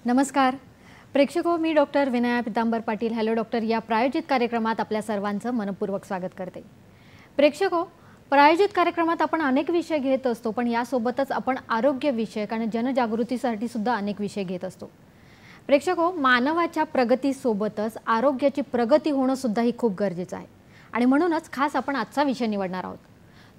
नमस्कार प्रेक्षको, मी डॉक्टर विनया पितांबर Patil hello doctor या प्रायोजित कार्यक्रमात आपल्या सर्वांचं मनपूर्वक स्वागत करते। प्रेक्षको, प्रायोजित कार्यक्रमात आपण अनेक विषय घेत असतो, पण यासोबतच आपण आरोग्य विषयक आणि जनजागृतीसाठी सुद्धा अनेक विषय घेत असतो। प्रेक्षको, मानवाच्या प्रगतीसोबतच आरोग्याची प्रगती होणं सुद्धा ही खूप गरजेचं आहे आणि म्हणूनच खास आपण आजचा विषय निवडणार आहोत।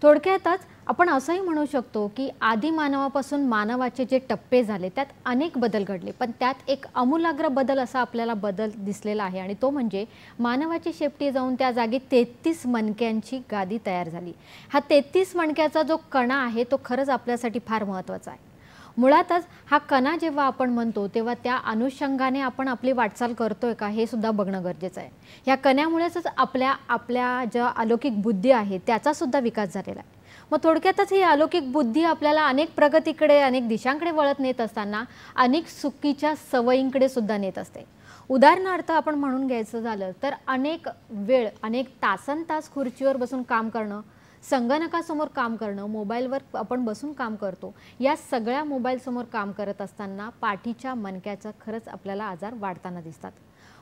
थोडक्यातच आपण असंही म्हणू शकतो की आदि मानवापासून मानवाचे जे टप्पे झाले त्यात अनेक बदल घडले, पण त्यात एक आमूलाग्र बदल असा आपल्याला बदल दिसलेला आहे आणि तो म्हणजे मानवाची शेपटी जाऊन त्या जागी 33 मणक्यांची गादी तयार झाली। हा 33 मणक्याचा जो कणा आहे तो खरंच आपल्यासाठी फार महत्त्वाचा आहे। मुळातच हा कणा जेव्हा आपण म्हणतो तेव्हा त्या अनुषंगाने आपण आपली वाटचाल करतोय का हे सुद्धा बघणं गरजेचं आहे। या कण्यामुळेच आपल्या ज्या अलौकिक बुद्धी आहे त्याचा सुद्धा विकास झालेला आहे। मग थोडक्यातच ही अलौकिक बुद्धी आपल्याला अनेक प्रगतीकडे अनेक दिशांकडे वळत नेत असताना अनेक चुकीच्या सवयींकडे सुद्धा नेत असते। उदाहरणार्थ आपण म्हणून घ्यायचं झालं तर अनेक वेळ अनेक तासनतास खुर्चीवर बसून काम करणं, संगणकासमोर काम करणं, मोबाईलवर आपण बसून काम करतो, या सगळ्या मोबाईल समोर काम करत असताना पाठीच्या मणक्याचा खरंच आपल्याला आजार वाढताना दिसतात।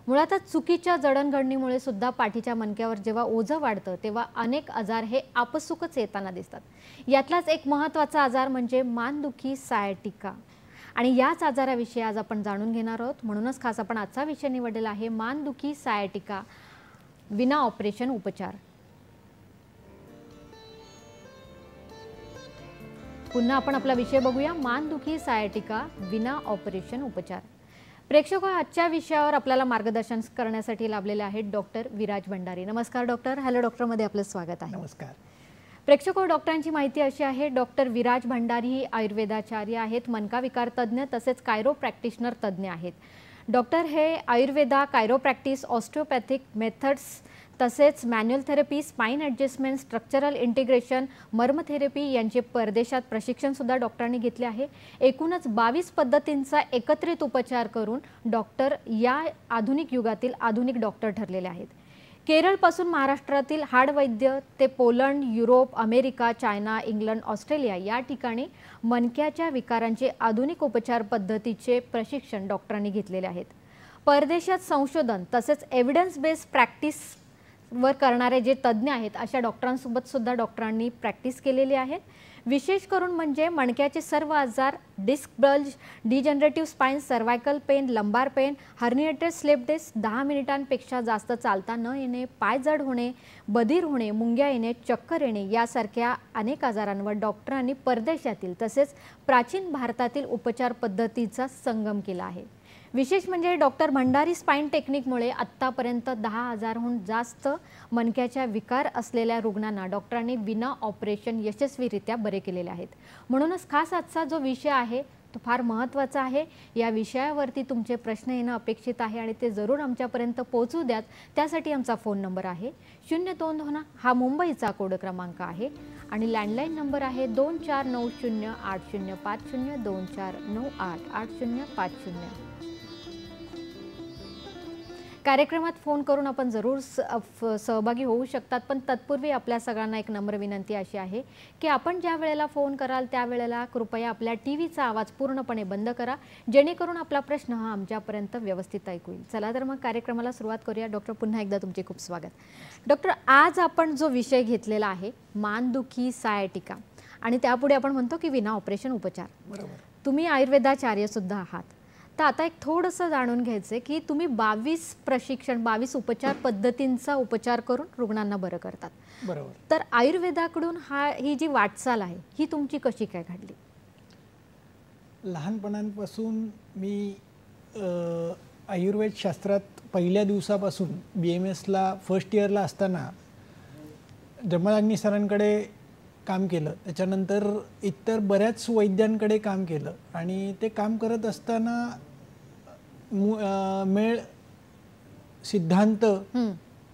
मुळातच चुकीच्या जडणघडणीमुळे सुद्धा पाठीच्या मणक्यावर जेव्हा ओझं वाढतं तेव्हा अनेक आजार हे आपसुकच येताना दिसतात। यातलाच एक महत्त्वाचा आजार म्हणजे मानदुखी सायटिका आणि याच आजाराविषयी आज आपण जाणून घेणार आहोत। म्हणूनच खास आपण आजचा विषय निवडलेला आहे मानदुखी सायटिका विना ऑपरेशन उपचार। पुन्हा आपण आपला विषय बघूया, मानदुखी सायटिका विना ऑपरेशन उपचार। प्रेक्षको, आजच्या विषयावर आपल्याला मार्गदर्शन करण्यासाठी लाभलेले आहेत डॉक्टर विराज भंडारी। नमस्कार डॉक्टर। हॅलो डॉक्टर मध्ये आपलं स्वागत आहे। नमस्कार प्रेक्षको, डॉक्टरांची माहिती अशी आहे, डॉक्टर विराज भंडारी आयुर्वेदाचार्य आहेत, मनकाविकार तज्ञ तसेच कायरो प्रॅक्टिशनर तज्ञ आहेत। डॉक्टर हे आयुर्वेदा, कायरोप्रॅक्टिस, ऑस्टिओपॅथिक मेथड्स तसेच manual therapy, spine adjustment, structural integration, मर्म थेरपी यांचे परदेशात प्रशिक्षण सुद्धा डॉक्टरांनी घेतले आहे। एकूणच 22 पद्धतींचा एकत्रित उपचार करून डॉक्टर या आधुनिक युगातील आधुनिक डॉक्टर ठरलेले आहेत। केरळपासून महाराष्ट्रातील हाडवैद्य ते Poland, Europe, America, China, England, Australia या ठिकाणी मणक्याच्या विकारांचे आधुनिक उपचार पद्धतीचे प्रशिक्षण डॉक्टरांनी घेतलेले आहेत। परदेशात संशोधन तसेच एव्हिडन्स बेस्ड प्रॅक्टिस वर करणारे जे तज्ञ आहेत अशा डॉक्टरांसोबत सुद्धा डॉक्टरांनी प्रॅक्टिस केलेली आहे। विशेष करून म्हणजे मणक्याचे सर्व आजार, disc bulge, degenerative spine, cervical pain, lumbar pain, herniated slip disc, 10 मिनिटांपेक्षा जास्त चालता न येणे, पाय जड होणे, बधीर होणे, मुंग्या येणे, चक्कर येणे यासारख्या अनेक आजारांवर डॉक्टरांनी परदेशातील तसेच प्राचीन भारतातील उपचार पद्धतीचा संगम केला आहे। विशेष म्हणजे डॉक्टर भंडारी स्पाइन टेक्निकमुळे आत्तापर्यंत 10,000हून जास्त मणक्याच्या विकार असलेल्या रुग्णांना डॉक्टरांनी विना ऑपरेशन यशस्वीरित्या बरे केलेले आहेत। म्हणूनच खास आजचा जो विषय आहे तो फार महत्त्वाचा आहे। या विषयावरती तुमचे प्रश्न येणं अपेक्षित आहे आणि ते जरूर आमच्यापर्यंत पोहोचू द्यात। त्यासाठी आमचा फोन नंबर आहे 022 हा मुंबईचा कोड क्रमांक आहे आणि लँडलाईन नंबर आहे 24908050 24988050। कार्यक्रमात फोन करून आपण जरूर सहभागी होऊ शकतात, पण तत्पूर्वी आपल्या सगळ्यांना एक नम्र विनंती अशी आहे की आपण ज्या वेळेला फोन कराल त्यावेळेला कृपया आपल्या टीव्हीचा आवाज पूर्णपणे बंद करा, जेणेकरून आपला प्रश्न हा आमच्यापर्यंत व्यवस्थित ऐकू येईल। चला तर मग कार्यक्रमाला सुरुवात करूया। डॉक्टर, पुन्हा एकदा तुमचे खूप स्वागत। डॉक्टर, आज आपण जो विषय घेतलेला आहे मानदुखी सायटिका आणि त्यापुढे आपण म्हणतो की विना ऑपरेशन उपचार। बरोबर। तुम्ही आयुर्वेदाचार्य सुद्धा आहात, तर आता एक थोडंसं जाणून घ्यायचं की तुम्ही 22 उपचार पद्धतींचा उपचार करून रुग्णांना बरं करतात। बरोबर। तर आयुर्वेदाकडून ही जी वाटचाल आहे ही तुमची कशी काय घडली? लहानपणापासून मी आयुर्वेद शास्त्रात पहिल्या दिवसापासून BMSला फर्स्ट इयरला असताना जमदग्नी सरांकडे काम केलं, त्याच्यानंतर इतर बऱ्याच वैद्यांकडे काम केलं आणि ते काम करत असताना मेळ सिद्धांत,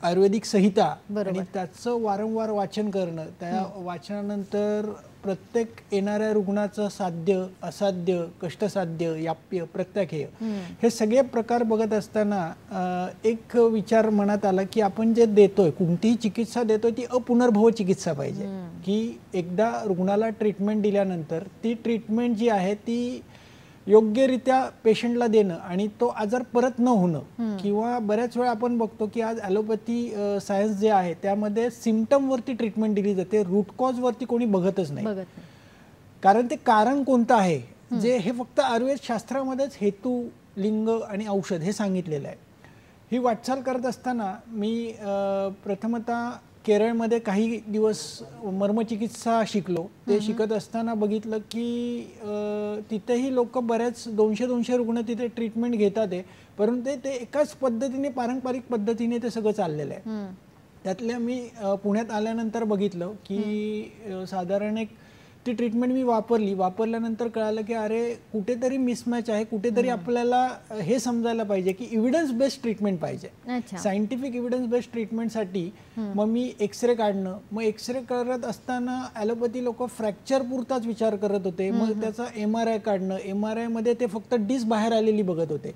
आयुर्वेदिक संहिता आणि त्याचं वारंवार वाचन करणं, त्या वाचनानंतर प्रत्येक येणाऱ्या रुग्णाचं साध्य, असाध्य, कष्टसाध्य, याप्य, प्रत्याख्य हे सगळे प्रकार बघत असताना एक विचार मनात आला की आपण जे देतोय, कोणतीही चिकित्सा देतोय ती अपुनर्भव चिकित्सा पाहिजे। की एकदा रुग्णाला ट्रीटमेंट दिल्यानंतर ती ट्रीटमेंट जी आहे ती योग्यरित्या पेशंटला देणं आणि तो आजार परत न होणं, किंवा बऱ्याच वेळा आपण बघतो की आज ॲलोपॅथी सायन्स जे आहे त्यामध्ये सिम्पटमवरती ट्रीटमेंट दिली जाते, रूट कॉज वरती कोणी बघतच नाही. कारण ते कारण कोणतं आहे जे हे फक्त आयुर्वेद शास्त्रामध्येच हेतू, लिंग आणि औषध हे सांगितलेलं आहे. ही वाटचाल करत असताना मी प्रथमतः केरळमध्ये काही दिवस मर्मचिकित्सा शिकलो. ते शिकत असताना बघितलं की तिथेही लोक बऱ्याच 200 रुग्ण तिथे ट्रीटमेंट घेतात आहे, परंतु ते एकाच पद्धतीने, पारंपरिक पद्धतीने ते सगळं चाललेलं आहे. त्यातल्या मी पुण्यात आल्यानंतर बघितलं की साधारण एक ती ट्रीटमेंट मी वापरल्यानंतर कळालं की अरे कुठेतरी मिसमॅच आहे, कुठेतरी आपल्याला हे समजायला पाहिजे की एव्हिडन्स बेस्ड ट्रीटमेंट पाहिजे. सायंटिफिक एव्हिडन्स बेस्ड ट्रीटमेंटसाठी मग मी एक्सरे काढणं, मग एक्सरे करत असताना ॲलोपॅथी लोक फ्रॅक्चर पुरताच विचार करत होते. मग त्याचा MRI काढणं, MRI मध्ये ते फक्त डिस्क बाहेर आलेली बघत होते.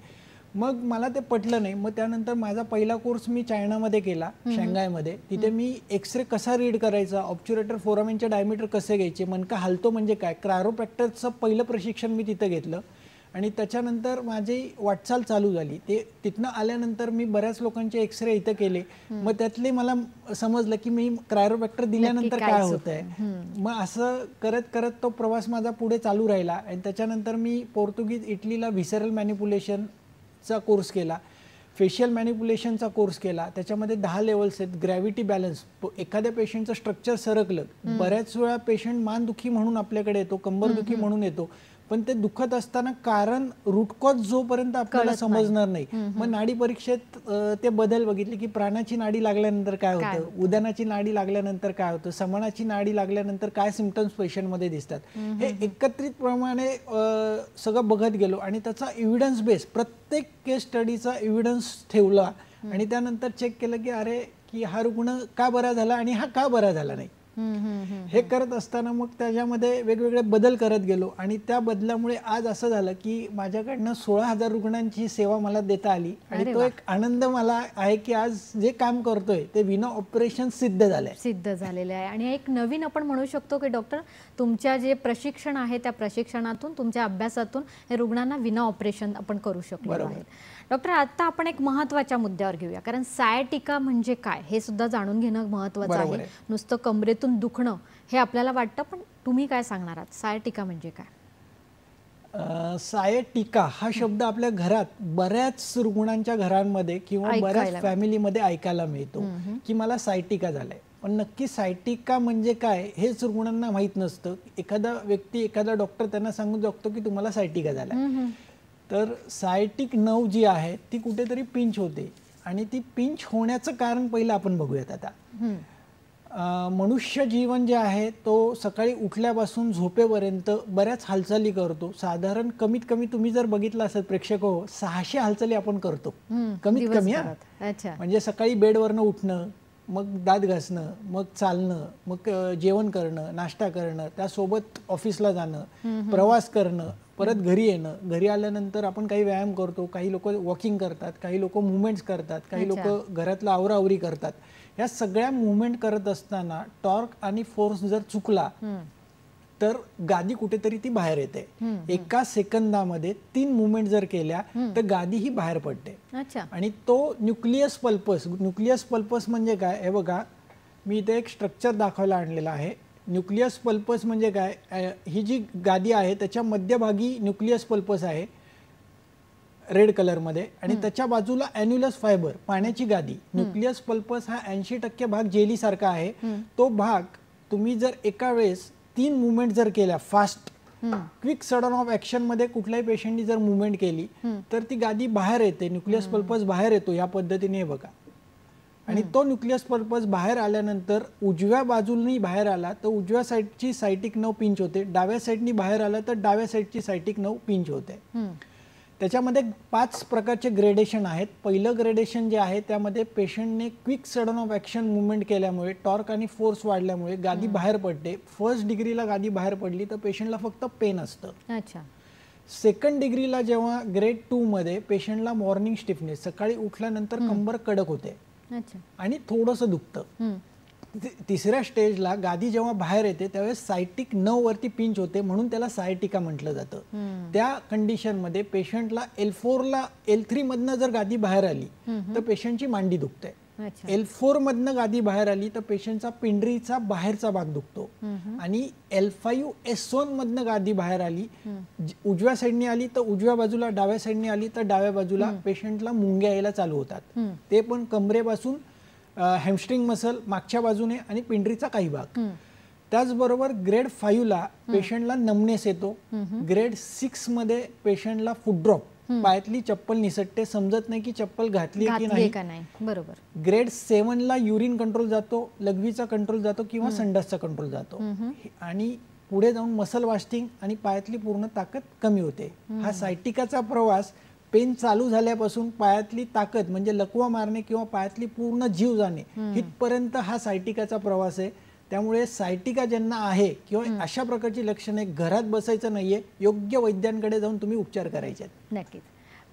मग मला ते पटलं नाही. मग त्यानंतर माझा पहिला कोर्स मी चायनामध्ये केला, शांघायमध्ये. तिथे मी एक्सरे कसा रीड करायचा, ऑब्च्युरेटर फोरामेनचे डायमीटर कसे घ्यायचे, मनका हलतो म्हणजे काय, क्रायोप्रॅक्टिसचं पहिलं प्रशिक्षण मी तिथं घेतलं. आणि त्याच्यानंतर माझी वाटचाल चालू झाली. ते तिथनं आल्यानंतर मी बऱ्याच लोकांचे एक्सरे इथं केले. मग त्यातले मला समजलं की मी क्रायोप्रॅक्टर दिल्यानंतर काय होत आहे. मग असं करत करत तो प्रवास माझा पुढे चालू राहिला. आणि त्याच्यानंतर मी पोर्तुगीज, इटलीला व्हिसरल मॅनिप्युलेशन चा कोर्स केला, फेशियल मॅनिप्युलेशनचा कोर्स केला. त्याच्यामध्ये 10 लेवल्स आहेत. ग्रॅव्हिटी बॅलन्स, एखाद्या पेशंटचं स्ट्रक्चर सरकलं, बऱ्याच वेळा पेशंट मानदुखी म्हणून आपल्याकडे येतो, कंबरदुखी म्हणून येतो, पण ते दुखत असताना कारण रूट कॉज जोपर्यंत आपल्याला समजणार नाही. मग नाडी परीक्षेत ते बदल बघितले की प्राणाची नाडी लागल्यानंतर काय होतं, उदानाची नाडी लागल्यानंतर काय होतं, समणाची नाडी लागल्यानंतर काय सिम्पटम्स पेशंटमध्ये दिसतात, हे एकत्रित प्रमाणे सगळं बघत गेलो. आणि त्याचा एव्हिडन्स बेस, प्रत्येक केस स्टडीचा एव्हिडन्स ठेवला. आणि त्यानंतर चेक केलं की अरे की हा रुग्ण का बरा झाला आणि हा का बरा झाला नाही. हे करत असताना मग त्याच्यामध्ये वेगवेगळे बदल करत गेलो. आणि त्या बदलामुळे आज असं झालं की माझ्याकडनं 16,000 रुग्णांची सेवा मला देता आली. आणि तो एक आनंद मला आहे की आज जे काम करतोय ते विना ऑपरेशन सिद्ध झालेलं आहे. आणि एक नवीन आपण म्हणू शकतो की डॉक्टर, तुमच्या जे प्रशिक्षण आहे त्या प्रशिक्षणातून, तुमच्या अभ्यासातून हे रुग्णांना विना ऑपरेशन आपण करू शकतो. डॉक्टर, आता आपण एक महत्त्वाच्या मुद्द्यावर घेऊया, कारण सायटिका म्हणजे काय हे सुद्धा जाणून घेणं महत्त्वाचं आहे. नुसतं कमरेतून दुखणं हे आपल्याला वाटतं, पण तुम्ही काय सांगणार आहात, सायटिका म्हणजे काय? सायटिका हा शब्द आपल्या घरात बऱ्याच रुग्णांच्या घरांमध्ये किंवा बऱ्याच फॅमिलीमध्ये ऐकायला मिळतो की मला सायटिका झालाय. पण नक्की सायटिका म्हणजे काय हेच रुग्णांना माहीत नसतं. एखादा व्यक्ती, एखादा डॉक्टर त्यांना सांगू शकतो की तुम्हाला सायटिका झालाय. तर सायटिक नर्व जी आहे ती कुठेतरी पिंच होते. आणि ती पिंच होण्याचं कारण पहिलं आपण बघूयात. आता मनुष्य जीवन जे आहे तो सकाळी उठल्यापासून झोपेपर्यंत बऱ्याच हालचाली करतो. साधारण कमीत कमी तुम्ही जर बघितलं असेल प्रेक्षक हो, 600 हालचाली आपण करतो कमीत कमी. म्हणजे सकाळी बेडवरनं उठणं, मग दात घासणं, मग चालणं, मग जेवण करणं, नाश्ता करणं, त्यासोबत ऑफिसला जाणं, प्रवास करणं, परत घरी येणं. घरी आल्यानंतर आपण काही व्यायाम करतो, काही लोक वॉकिंग करतात, काही लोक मुवमेंट्स करतात, काही लोक घरातला आवराआवरी करतात. या सगळ्या मुवमेंट करत असताना टॉर्क आणि फोर्स जर चुकला तर गादी कुठेतरी ती बाहेर येते. एका सेकंदामध्ये 3 मुवमेंट जर केल्या तर गादी ही बाहेर पडते. आणि तो न्यूक्लियस पल्पस म्हणजे काय हे बघा, मी इथे एक स्ट्रक्चर दाखवायला आणलेला आहे. न्यूक्लियस पल्पस म्हणजे काय, ही जी गादी आहे त्याच्या मध्यभागी न्यूक्लियस पल्पस आहे रेड कलर मध्ये, आणि त्याच्या बाजूला ॲन्युलस फायबर, पाण्याची गादी. न्यूक्लियस पल्पस हा 80% भाग जेली सारखा आहे. तो भाग तुम्ही जर एका वेळेस 3 मुवमेंट जर केल्या fast, quick sudden of action मध्ये कुठल्याही पेशंटनी जर मुवमेंट केली तर ती गादी बाहेर येते, न्यूक्लियस पल्पस बाहेर येतो या पद्धतीने बघा. आणि तो न्यूक्लियस पल्पस बाहेर आल्यानंतर उजव्या बाजूनी बाहेर आला तर उजव्या साईडची सायटिक नर्व पिंच होते, डाव्या साईडनी बाहेर आला तर डाव्या साईडची सायटिक नर्व पिंच होते. त्याच्यामध्ये 5 प्रकारचे ग्रेडेशन आहेत. पहिलं ग्रेडेशन जे आहे त्यामध्ये पेशंटने quick sudden of action movement केल्यामुळे, टॉर्क आणि फोर्स वाढल्यामुळे गादी बाहेर पडते. 1st डिग्रीला गादी बाहेर पडली तर पेशंटला फक्त पेन असतं. 2nd डिग्रीला जेव्हा ग्रेड 2 मध्ये पेशंटला मॉर्निंग स्टिफनेस, सकाळी उठल्यानंतर कंबर कडक होते आणि थोडंसं दुखतं. तिसऱ्या स्टेजला गादी जेव्हा बाहेर येते त्यावेळेस सायटिक नर्व वरती पिंच होते, म्हणून त्याला सायटिका म्हटलं जातं. त्या कंडिशनमध्ये पेशंटला L4 ला L3 मधनं जर गादी बाहेर आली तर पेशंटची मांडी दुखते. L4 मधनं गादी बाहेर आली तर पेशंटचा पिंडरीचा बाहेरचा भाग दुखतो. आणि L5 S1 मधनं गादी बाहेर आली, उजव्या साईडने आली तर उजव्या बाजूला, डाव्या साईडने आली तर डाव्या बाजूला पेशंटला मुंग्या यायला चालू होतात. ते पण कमरेपासून हॅमस्ट्रिंग मसल मागच्या बाजूने आणि पिंडरीचा काही भाग. त्याचबरोबर ग्रेड 5 ला पेशंटला नमनेस येतो. ग्रेड 6 मध्ये पेशंटला फुट ड्रॉप, पायातली चप्पल निसटते, समजत नाही की चप्पल घातली की नाही. बरोबर. ग्रेड 7 ला युरिन कंट्रोल जातो, लघवीचा कंट्रोल जातो किंवा संडासचा कंट्रोल जातो. आणि पुढे जाऊन मसल वास्टिंग आणि पायातली पूर्ण ताकद कमी होते. हा सायटिकाचा प्रवास पेन चालू झाल्यापासून पायातली ताकद म्हणजे लकवा मारणे किंवा पायातली पूर्ण जीव जाणे इथपर्यंत हा सायटिकाचा प्रवास आहे. त्यामुळे सायटिका ज्यांना आहे किंवा अशा प्रकारची लक्षणे, घरात बसायचं नाहीये, योग्य वैद्यांकडे जाऊन तुम्ही उपचार करायचे आहेत. नक्कीच.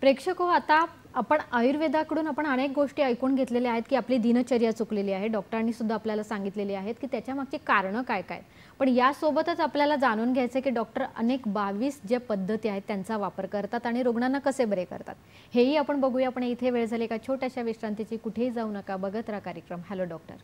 प्रेक्षक हो, आता आपण आयुर्वेदाकडून आपण अनेक गोष्टी ऐकून घेतलेल्या आहेत की आपली दिनचर्या चुकलेली आहे. डॉक्टरांनी सुद्धा आपल्याला सांगितलेली आहेत की त्याच्या मागची कारणं काय काय. पण यासोबतच आपल्याला जाणून घ्यायचं की डॉक्टर अनेक 22 ज्या पद्धती आहेत त्यांचा वापर करतात आणि रुग्णांना कसे बरे करतात हेही आपण बघूया. पण इथे वेळ झाली एका छोट्याशा विश्रांतीची. कुठेही जाऊ नका, बघत राहा कार्यक्रम हॅलो डॉक्टर.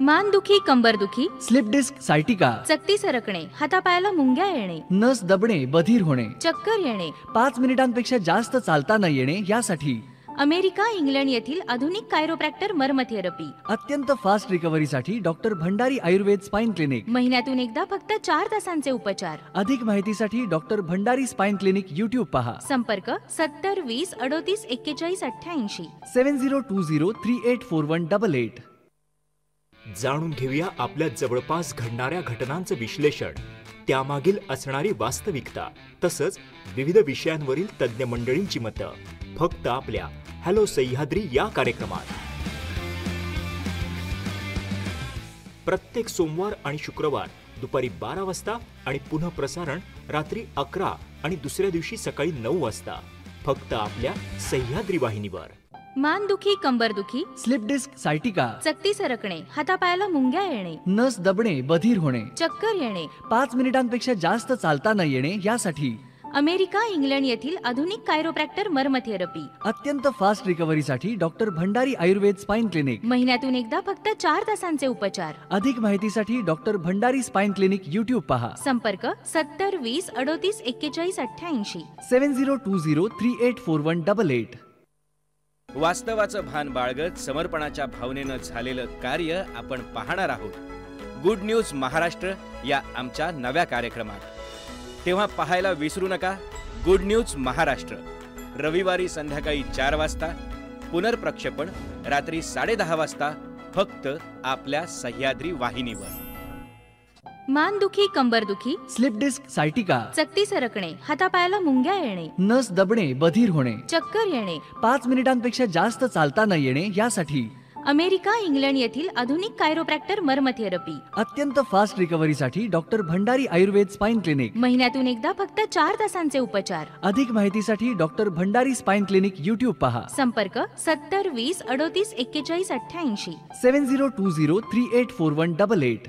मानदुखी, कंबरदुखी, स्लिप डिस्क, सायटिका, चकती सरकणे, हातापायाला मुंग्या येणे, नस दबणे, बधीर होणे, चक्कर येणे, 5 मिनिटांपेक्षा जास्त चालता न येणे यासाठी अमेरिका, इंग्लंड येथील आधुनिक कायरोप्रॅक्टर मर्मथेरपी, अत्यंत फास्ट रिकव्हरीसाठी doctor Bhandari Ayurved spine clinic. महिन्यातून एकदा फक्त 4 तासांचे उपचार. अधिक माहितीसाठी doctor Bhandari spine clinic YouTube पहा. संपर्क 70 20 38 41 88. 7020384188. जाणून घेऊया आपल्या जवळपास घडणाऱ्या घटनांचं विश्लेषण, त्यामागील असणारी वास्तविकता, तसंच विविध विषयांवरील तज्ज्ञ मंडळींची मतं, फक्त आपल्या हॅलो सह्याद्री या कार्यक्रमात. प्रत्येक सोमवार आणि शुक्रवार दुपारी 12 वाजता आणि पुन्हा प्रसारण रात्री 11 आणि दुसऱ्या दिवशी सकाळी 9 वाजता, फक्त आपल्या सह्याद्री वाहिनीवर. मानदुखी, कंबरदुखी, स्लिप डिस्क, सायटिका, चकती सरकणे, हातापायाला मुंग्या येणे, नस दबणे, बधीर होणे, चक्कर येणे, 5 मिनिटांपेक्षा जास्त चालता न येणे यासाठी अमेरिका, इंग्लंड येथील आधुनिक कायरोप्रॅक्टर मर्मथेरपी, अत्यंत फास्ट रिकव्हरीसाठी doctor Bhandari Ayurved spine clinic. महिन्यातून एकदा फक्त 4 तासांचे उपचार. अधिक माहितीसाठी doctor Bhandari spine clinic YouTube पहा. संपर्क 70 20 38 41 88. 7020384188. वास्तवाचं भान बाळगत समर्पणाच्या भावनेनं झालेलं कार्य आपण पाहणार आहोत गुड न्यूज महाराष्ट्र या आमच्या नव्या कार्यक्रमात. तेव्हा पाहायला विसरू नका गुड न्यूज महाराष्ट्र. रविवारी संध्याकाळी 4 वाजता, पुनर्प्रक्षेपण रात्री 10:30 वाजता, फक्त आपल्या सह्याद्री वाहिनीवर. मानदुखी, कंबरदुखी, स्लिप डिस्क, सायटिका, चकती सरकणे, हातापायाला मुंग्या येणे, नस दबणे, बधीर होणे, चक्कर येणे, 5 मिनिटांपेक्षा जास्त चालता न येणे यासाठी अमेरिका, इंग्लंड येथील आधुनिक कायरोप्रॅक्टर मर्मथेरपी, अत्यंत फास्ट रिकव्हरीसाठी doctor Bhandari Ayurved spine clinic. महिन्यातून एकदा फक्त 4 तासांचे उपचार. अधिक माहितीसाठी doctor Bhandari spine clinic YouTube पहा. संपर्क 70 20 38 41 88. 7020384188.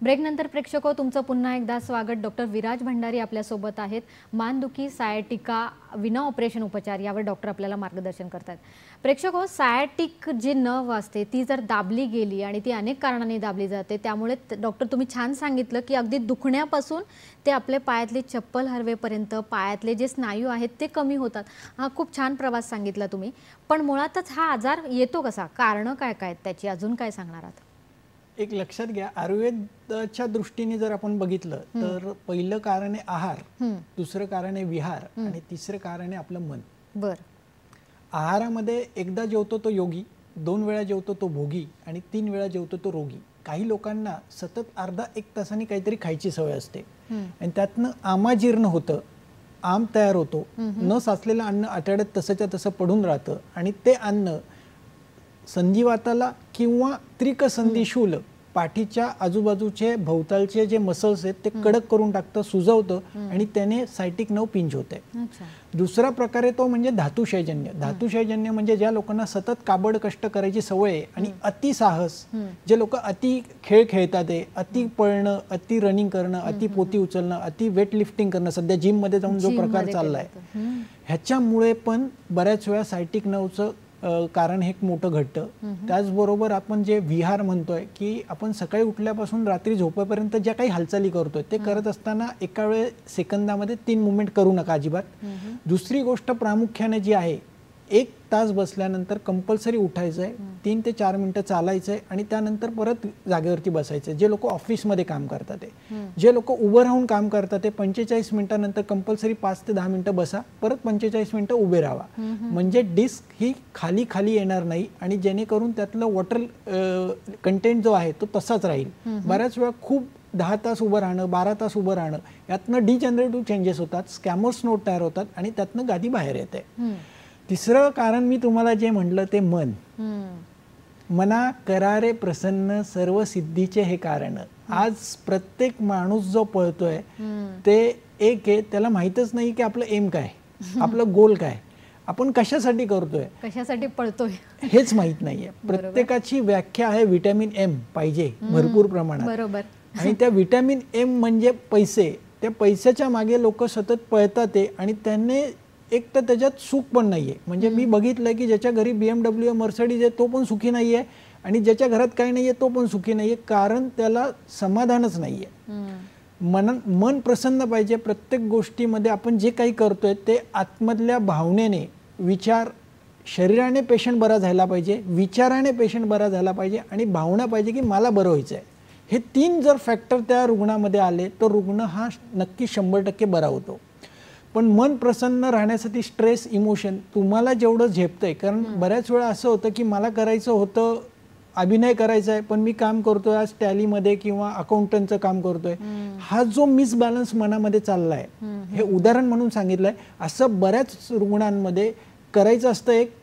ब्रेक नंतर प्रेक्षको तुमचं पुन्हा एकदा स्वागत. डॉक्टर विराज भंडारी आपल्यासोबत आहेत. मानदुखी, सायटिका, विना ऑपरेशन उपचार यावर डॉक्टर आपल्याला मार्गदर्शन करतात. प्रेक्षको, सायटिक जी नर्व असते ती जर दाबली गेली आणि ती अनेक कारणांनी दाबली जाते, त्यामुळे डॉक्टर तुम्ही छान सांगितलं की अगदी दुखण्यापासून ते आपले पायातले चप्पल हरवेपर्यंत पायातले जे स्नायू आहेत ते कमी होतात. हा खूप छान प्रवास सांगितला तुम्ही. पण मुळातच हा आजार येतो कसा, कारणं काय काय त्याची, अजून काय सांगणार आहात? एक लक्षात घ्या, आयुर्वेदाच्या दृष्टीने जर आपण बघितलं तर पहिलं कारण आहे आहार, दुसरं कारण आहे विहार आणि तिसरं कारण आहे आपलं मन. बरं. आहारामध्ये एकदा जेवतो तो योगी, 2 वेळा जेवतो तो भोगी आणि 3 वेळा जेवतो तो रोगी. काही लोकांना सतत अर्धा-1 तासांनी काहीतरी खायची सवय असते आणि त्यातनं आमाजीर्ण होतं, आम तयार होतो, न साचलेलं अन्न आतड्यात तसंच्या तसं पडून राहतं आणि ते अन्न संधिवाताला किंवा त्रिकसंधिशूल पाठीच्या आजूबाजूचे भोवतालचे जे मसल्स आहेत ते कडक करून टाकतं, सुजवतं आणि त्याने सायटिक नर्व पिंच होते. दुसरा प्रकार आहे तो म्हणजे धातुक्षयजन्य. धातुक्षयजन्य म्हणजे ज्या लोकांना सतत काबड कष्ट करायची सवय आहे आणि अति साहस, जे लोक अति खेळ खेळतात, अति पळणं, अति रनिंग करणं, अति पोती उचलणं, अति वेट लिफ्टिंग करणं, सध्या जिम मध्ये जाऊन जो प्रकार चाललाय, ह्याच्यामुळे पण बऱ्याच वेळा सायटिक नर्वचं कारण हे मोठं घडतं. त्याचबरोबर आपण जे विहार म्हणतोय की आपण सकाळी उठल्यापासून रात्री झोपेपर्यंत ज्या काही हालचाली करतोय ते करत असताना एका वेळे सेकंदामध्ये 3 मुवमेंट करू नका अजिबात. दुसरी गोष्ट प्रामुख्याने जी आहे, 1 तास बसल्यानंतर कंपल्सरी उठायचंय, 3 ते 4 मिनिटं चालायचंय आणि त्यानंतर परत जागेवरती बसायचंय. जे लोक ऑफिसमध्ये काम करतात ते, जे लोक उभं राहून काम करतात ते 45 मिनिटानंतर कंपल्सरी 5 ते 10 मिनिटं बसा, परत 45 मिनिटं उभे राहा. म्हणजे डिस्क ही खाली खाली येणार नाही आणि जेणेकरून त्यातलं वॉटर कंटेंट जो आहे तो तसाच राहील. बऱ्याच वेळा खूप 10 तास उभं राहणं, 12 तास उभं राहणं, यातनं डिजनरेटिव्ह चेंजेस होतात, स्कॅमर्स नोट तयार होतात आणि त्यातनं गादी बाहेर येते. तिसरं कारण मी तुम्हाला जे म्हटलं ते मन. मना करारे प्रसन्न सर्व सिद्धीचे हे कारण. आज प्रत्येक माणूस जो पळतोय ते एक आहे, त्याला माहितच नाही की आपलं एम काय, आपलं गोल काय, आपण कशासाठी करतोय, कशासाठी पळतोय हेच माहित नाहीये. प्रत्येकाची व्याख्या आहे विटॅमिन एम पाहिजे भरपूर प्रमाणात. बरोबर. आणि त्या विटॅमिन एम म्हणजे पैसे. त्या पैशाच्या मागे लोक सतत पळतात आणि त्यांनी एक तर त्याच्यात सुख पण नाहीये. म्हणजे मी बघितलंय की ज्याच्या घरी BMW मर्सिडीज आहे तो पण सुखी नाहीये आणि ज्याच्या घरात काही नाहीये तो पण सुखी नाहीये, कारण त्याला समाधानच नाहीये. मन प्रसन्न पाहिजे. प्रत्येक गोष्टीमध्ये आपण जे काही करतोय ते आतमधल्या भावनेने, विचार, शरीराने पेशंट बरा झाला पाहिजे, विचाराने पेशंट बरा झाला पाहिजे आणि भावना पाहिजे की मला बरं व्हायचंय. हे 3 जर फॅक्टर त्या रुग्णामध्ये आले तर रुग्ण हा नक्की 100% बरा होतो. पण मन प्रसन्न राहण्यासाठी स्ट्रेस, इमोशन तुम्हाला जेवढं झेपतंय, कारण बऱ्याच वेळा असं होतं की मला करायचं होतं, अभिनय करायचा आहे पण मी काम करतोय आज टॅलीमध्ये किंवा अकाउंटंटचं काम करतोय, हा जो मिसबॅलन्स मनामध्ये चाललाय, हे उदाहरण म्हणून सांगितलंय. असं बऱ्याच रुग्णांमध्ये करायचं असतं एक,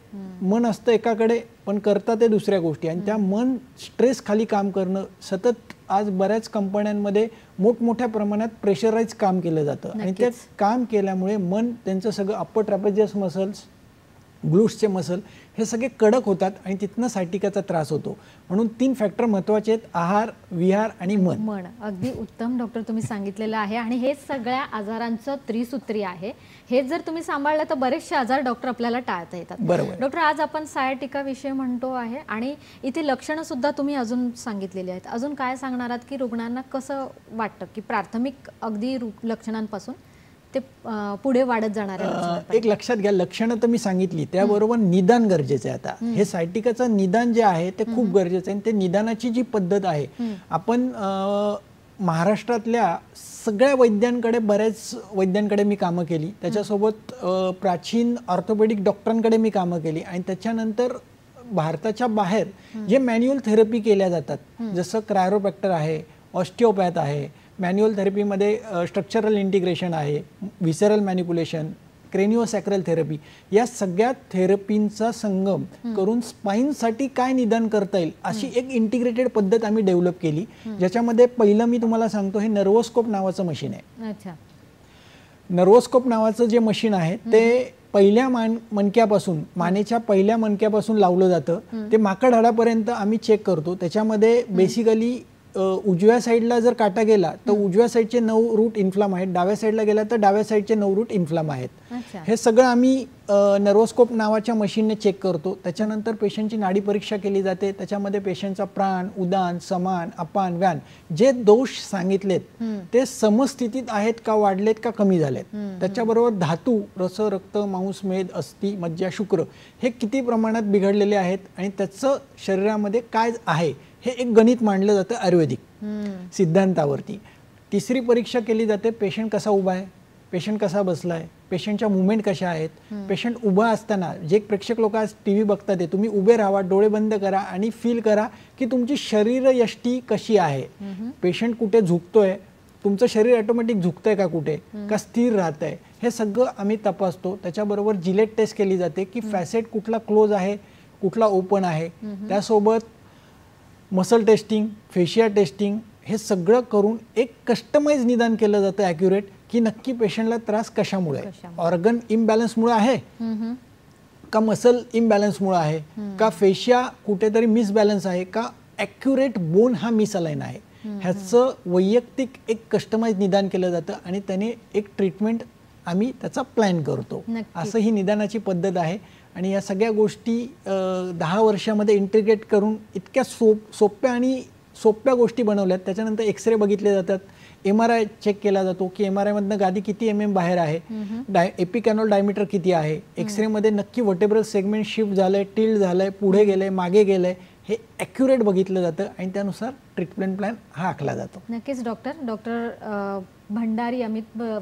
मन असतं एकाकडे पण करतात ते दुसऱ्या गोष्टी, आणि त्या मन स्ट्रेस खाली काम करणं सतत. आज बऱ्याच कंपन्यांमध्ये मोठमोठ्या प्रमाणात प्रेशराइज काम केलं जातं आणि ते काम केल्यामुळे मन, त्यांचं सगळं अप्पर ट्रॅपेजियस मसल्स, ग्लूट्सचे मसल हे सगळे कडक होतात आणि तिथनं सायटिकाचा त्रास होतो. म्हणून 3 फॅक्टर महत्त्वाचे आहेत, आहार, विहार आणि मन. अगदी उत्तम डॉक्टर तुम्ही सांगितलेलं आहे आणि हे सगळ्या आजारांचं त्रिसूत्री आहे. हे जर तुम्ही सांभाळलं तर बरेचसे आजार डॉक्टर आपल्याला टाळता येतात. बरोबर. डॉक्टर, आज आपण सायटिका विषय म्हणतो आहे आणि इथे लक्षणं सुद्धा तुम्ही अजून सांगितलेली आहेत. अजून काय सांगणार आहात की रुग्णांना कसं वाटतं की प्राथमिक अगदी लक्षणांपासून ते पुढे वाढत जाणार आहे? एक लक्षात घ्या, लक्षणं तर मी सांगितली, त्याबरोबर निदान गरजेचं आहे. आता हे सायटिकाचं निदान जे आहे ते खूप गरजेचं आहे. ते निदानाची जी पद्धत आहे, आपण महाराष्ट्रातल्या सगळ्या वैद्यांकडे, बऱ्याच वैद्यांकडे मी कामं केली, त्याच्यासोबत प्राचीन ऑर्थोपेडिक डॉक्टरांकडे मी कामं केली आणि त्याच्यानंतर भारताच्या बाहेर जे मॅन्युअल थेरपी केल्या जातात, जसं क्रायोप्रॅक्टर आहे, ऑस्टिओपॅथ आहे, मॅन्युअल थेरपीमध्ये स्ट्रक्चरल इंटिग्रेशन आहे, व्हिसरल मॅनिप्युलेशन, क्रेनिओसॅक्रल थेरपी, या सगळ्या थेरपींचा संगम करून स्पाईनसाठी काय निदान करता येईल अशी एक इंटिग्रेटेड पद्धत आम्ही डेव्हलप केली. ज्याच्यामध्ये पहिलं मी तुम्हाला सांगतो, हे नर्वोस्कोप नावाचं मशीन आहे. अच्छा. नर्वोस्कोप नावाचं जे मशीन आहे ते पहिल्या मणक्यापासून, मानेच्या पहिल्या मणक्यापासून लावलं जातं, ते माकड हाडापर्यंत आम्ही चेक करतो. त्याच्यामध्ये बेसिकली उजव्या साईडला जर काटा गेला तर उजव्या साईडचे 9 रूट इन्फ्लाम आहेत, डाव्या साईडला गेला तर डाव्या साईडचे 9 रूट इन्फ्लाम आहेत. हे सगळं आम्ही नर्वोस्कोप नावाच्या मशीनने चेक करतो. त्याच्यानंतर पेशंटची नाडी परीक्षा केली जाते. त्याच्यामध्ये पेशंटचा प्राण, उदान, समान, अपान, व्यान जे दोष सांगितलेत ते समस्थितीत आहेत का, वाढलेत का, कमी झालेत. त्याच्याबरोबर धातू, रस, रक्त, मांस, मेद, अस्थि, मज्जा, शुक्र हे किती प्रमाणात बिघडलेले आहेत आणि त्याचं शरीरामध्ये काय आहे हे एक गणित मांडलं जातं आयुर्वेदिक सिद्धांतावरती. तिसरी परीक्षा केली जाते, पेशंट कसा उभा आहे, पेशंट कसा बसला आहे, पेशंटच्या मुवमेंट कशा आहेत. पेशंट उभा असताना, जे प्रेक्षक लोक आज TV बघतात ते, तुम्ही उभे राहा, डोळे बंद करा आणि फील करा की तुमची शरीरयष्टी कशी आहे. पेशंट कुठे झुकतोय, तुमचं शरीर ऑटोमॅटिक झुकतंय का, कुठे का स्थिर राहतंय, हे सगळं आम्ही तपासतो. त्याच्याबरोबर जिलेट टेस्ट केली जाते की फॅसेट कुठला क्लोज आहे, कुठला ओपन आहे. त्यासोबत मसल टेस्टिंग, फेशिया टेस्टिंग हे सगळं करून एक कस्टमाइज निदान केलं जातं ॲक्युरेट, की नक्की पेशंटला त्रास कशामुळे आहे. ऑर्गन इम्बॅलन्समुळे आहे का मसल इम्बॅलन्समुळे आहे का फेशिया कुठेतरी मिसबॅलन्स आहे का ॲक्युरेट बोन हा मिसअलाइन आहे. ह्याचं वैयक्तिक एक कस्टमाइज निदान केलं जातं आणि त्याने एक ट्रीटमेंट आम्ही त्याचा प्लॅन करतो. असं ही निदानाची पद्धत आहे आणि या सगळ्या गोष्टी 10 वर्षामध्ये इंटिग्रेट करून इतक्या सोप्या गोष्टी बनवल्यात. त्याच्यानंतर एक्सरे बघितले जातात, MRI चेक केला जातो की MRI मधनं गादी किती MM बाहेर आहे, एपिकॅनोल डायमीटर किती आहे, एक्सरेमध्ये नक्की व्हर्टेब्रल सेगमेंट शिफ्ट झालंय, टिल्ड झालंय, पुढे गेलंय, मागे गेलंय, हे ॲक्युरेट बघितलं जातं आणि त्यानुसार ट्रीटमेंट प्लॅन हा आखला जातो. नक्कीच डॉक्टर भंडारी,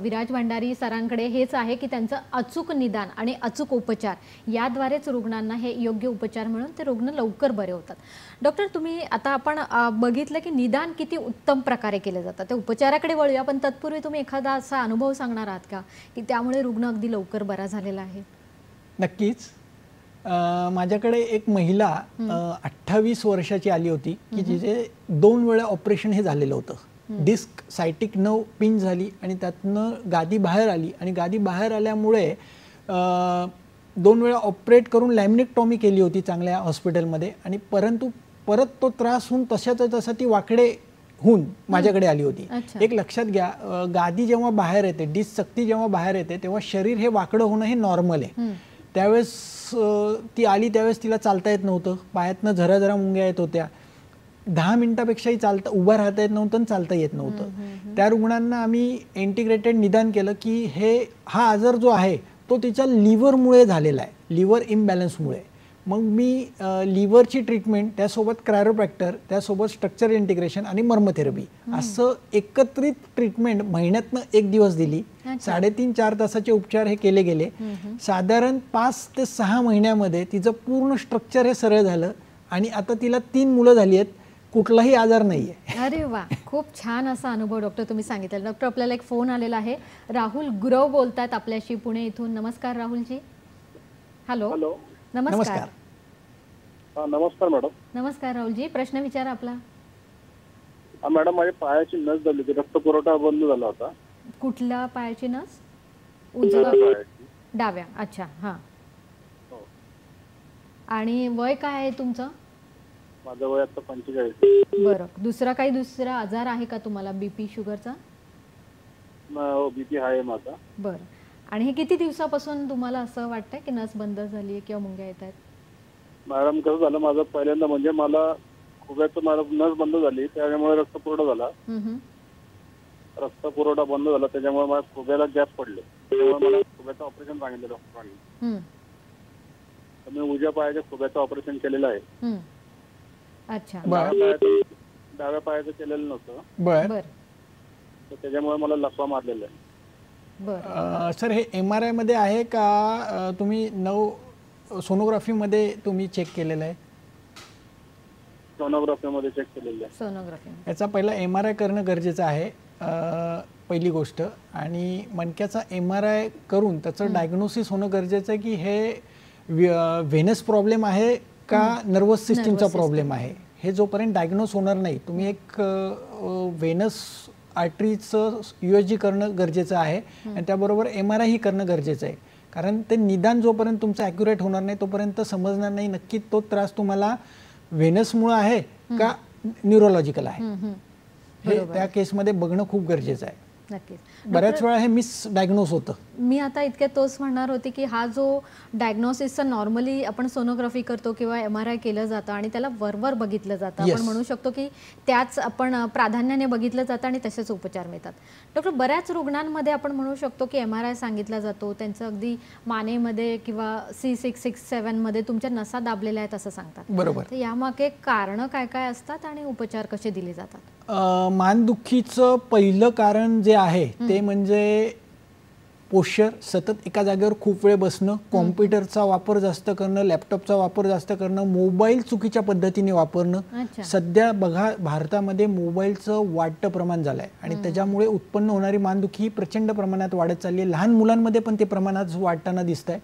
विराज भंडारी सरांकडे हेच आहे की त्यांचं अचूक निदान आणि अचूक उपचार याद्वारेच रुग्णांना हे योग्य उपचार मिळून ते रुग्ण लवकर बरे होतात. डॉक्टर, तुम्ही आता आपण बघितलं की निदान किती उत्तम प्रकारे केलं जातं, ते उपचाराकडे वळूया, पण तत्पूर्वी तुम्ही एखादा असा अनुभव सांगणार आहात का की त्यामुळे रुग्ण अगदी लवकर बरा झालेला आहे? नक्कीच. माझ्याकडे एक महिला 28 वर्षाची आली होती की जिचे 2 वेळा ऑपरेशन हे झालेलं होतं. डिस्क सायटिक नर्व पिन झाली आणि त्यातनं गादी बाहेर आली आणि गादी बाहेर आल्यामुळे 2 वेळा ऑपरेट करून लॅमिनेक्टॉमी केली होती चांगल्या हॉस्पिटलमध्ये आणि परंतु परत तो त्रास होऊन तशाच तसा ती वाकडे होऊन माझ्याकडे आली होती. एक लक्षात घ्या, गादी जेव्हा बाहेर येते, डिस्क सक्ती जेव्हा बाहेर येते तेव्हा शरीर हे वाकडं होणं हे नॉर्मल आहे. त्यावेळेस ती आली त्यावेळेस तिला चालता येत नव्हतं, पायातनं झरा मुंग्या येत होत्या, 10 मिनिटापेक्षाही उभा राहता येत नव्हतं आणि चालता येत नव्हतं. त्या रुग्णांना आम्ही इंटिग्रेटेड निदान केलं की हा आजार जो आहे तो तिच्या लिव्हरमुळे झालेला आहे, लिव्हर इम्बॅलन्समुळे. मग मी लिव्हरची ट्रीटमेंट, त्यासोबत क्रायोप्रॅक्टर, त्यासोबत स्ट्रक्चर इंटिग्रेशन आणि मर्मथेरपी असं एकत्रित ट्रीटमेंट महिन्यातनं 1 दिवस दिली. 3.5-4 तासाचे उपचार हे केले गेले. साधारण 5 ते 6 महिन्यामध्ये तिचं पूर्ण स्ट्रक्चर हे सरळ झालं आणि आता तिला 3 मुलं झाली आहेत, कुठलाही आजार नाहीये. अरे वा, खूप छान असा अनुभव डॉक्टर तुम्ही सांगितलं. डॉक्टर, आपल्याला एक फोन आलेला आहे. राहुल गुरव बोलतात आपल्याशी पुणे इथून. नमस्कार राहुलजी. हॅलो. नमस्कार. नमस्कार मॅडम. नमस्कार राहुलजी, प्रश्न विचारा आपला. मॅडम, माझ्या पायाची नस झाली होती, रक्त पुरवठा बंद झाला होता. कुठल्या पायाची नस? उजव्या, डाव्या? अच्छा, हा. आणि वय काय आहे तुमचं? माझं वय आता 45. बरं. दुसरा आजार आहे का तुम्हाला, बीपी शुगरचा? बीपी आहे माझा. बरं. आणि हे किती दिवसापासून तुम्हाला असं वाटतंय की नस बंद झाली आहे किंवा मुंग्या येत आहेत? मॅडम, कसं झालं, माझं पहिल्यांदा म्हणजे मला खुब्याचं नस बंद झाली, त्यामुळे रक्त पुरवठा झाला. रक्त पुरवठा बंद झाला त्याच्यामुळे माझ्या खुब्याला गॅप पडले, त्यामुळे मला खुब्याचं ऑपरेशन सांगितलं डॉक्टरांनी. मी उजव्या पायाच्या खुब्याचं ऑपरेशन केलेलं आहे. अच्छा. डाव्या पायाचं केलेलं नव्हतं. बरं. त्याच्यामुळे मला लकवा मारलेला आहे. सर, हे MRI मध्ये आहे का तुम्ही सोनोग्राफी मध्ये तुम्ही चेक केलेलं आहे? सोनोग्राफी मध्ये चेक केलेलं आहे. सोनोग्राफी. याचा पहिला MRI करणं गरजेचं आहे, पहिली गोष्ट. आणि मणक्याचा MRI करून त्याचं डायग्नोसिस होणं गरजेचं आहे की हे व्हेनस प्रॉब्लेम आहे का नर्वस सिस्टीमचा प्रॉब्लेम आहे. हे जोपर्यंत डायग्नोस होणार नाही, तुम्ही एक व्हेनस आर्टरीचं USG करणं गरजेचं आहे आणि त्याबरोबर MRI ही करणं गरजेचं आहे. कारण ते निदान जोपर्यंत तुमचं ॲक्युरेट होणार नाही तोपर्यंत समजणार नाही नक्की तो त्रास तुम्हाला व्हेनसमुळे आहे का न्यूरोलॉजिकल आहे. हे त्या केसमध्ये बघणं खूप गरजेचं आहे. नक्कीच. बऱ्याच वेळा हे मिसडायग्नोस होतं. मी आता इतक्यात तोच म्हणणार होते की हा जो डायग्नोसिसचा नॉर्मली आपण सोनोग्राफी करतो किंवा MRI केलं जातं आणि त्याला वरवर बघितलं जातं, आपण म्हणू शकतो की त्याच आपण प्राधान्याने बघितलं जातं आणि तसेच उपचार मिळतात. डॉक्टर, बऱ्याच रुग्णांमध्ये आपण म्हणू शकतो की MRI सांगितला जातो, त्यांचं अगदी मानेमध्ये किंवा C667 मध्ये तुमच्या नसा दाबलेल्या आहेत असं सांगतात. बरोबर. तर यामागे कारणं काय काय असतात आणि उपचार कसे दिले जातात? मानदुखीचं पहिलं कारण जे आहे ते म्हणजे पोश्चर, सतत एका जागेवर खूप वेळ बसणं, कॉम्प्युटरचा वापर जास्त करणं, लॅपटॉपचा वापर जास्त करणं, मोबाईल चुकीच्या पद्धतीने वापरणं. सध्या बघा, भारतामध्ये मोबाईलचं वाढतं प्रमाण झालंय आणि त्याच्यामुळे उत्पन्न होणारी मानदुखी प्रचंड प्रमाणात वाढत चालली आहे. लहान मुलांमध्ये पण ते प्रमाणात वाढताना दिसत आहे.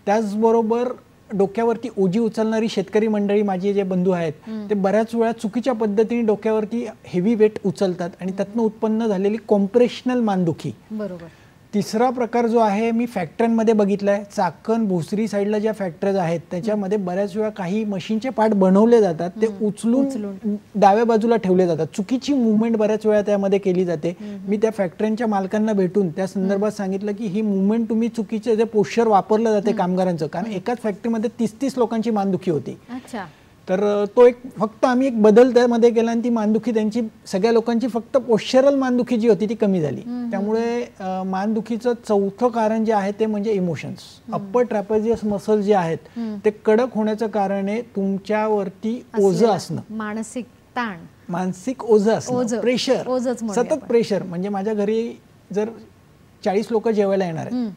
त्याचबरोबर डोक्यावरती ओझी उचलणारी शेतकरी मंडळी माझे जे बंधू आहेत ते बऱ्याच वेळा चुकीच्या पद्धतीने डोक्यावरती हेवी वेट उचलतात आणि त्यातनं उत्पन्न झालेली कॉम्प्रेशनल मानदुखी. बरोबर. तिसरा प्रकार जो आहे मी फॅक्टरीमध्ये बघितलाय, चाकण भोसरी साईडला ज्या फॅक्टरीज आहेत त्याच्यामध्ये बऱ्याच वेळा काही मशीनचे पार्ट बनवले जातात, ते उचलून डाव्या बाजूला ठेवले जातात. चुकीची मुवमेंट बऱ्याच वेळा त्यामध्ये केली जाते. मी त्या फॅक्टरीच्या मालकांना भेटून त्या संदर्भात सांगितलं की ही मुवमेंट तुम्ही चुकीचे जे पोश्चर वापरलं जाते कामगारांचं, कारण एकाच फॅक्टरीमध्ये 30-30 लोकांची मानदुखी होती. अच्छा. तर तो एक फक्त आम्ही एक बदल त्यामध्ये केला आणि ती मानदुखी त्यांची सगळ्या लोकांची फक्त पोश्चरल मानदुखी जी होती ती कमी झाली. त्यामुळे मानदुखीचं चौथं कारण जे आहे ते म्हणजे इमोशन्स. अप्पर ट्रॅपेझियस मसल जे आहेत ते कडक होण्याचं कारण आहे तुमच्यावरती ओझं असणं, मानसिक ताण, मानसिक ओझं असणं, प्रेशर, सतत प्रेशर. म्हणजे माझ्या घरी जर 40 लोक जेवायला येणार आहेत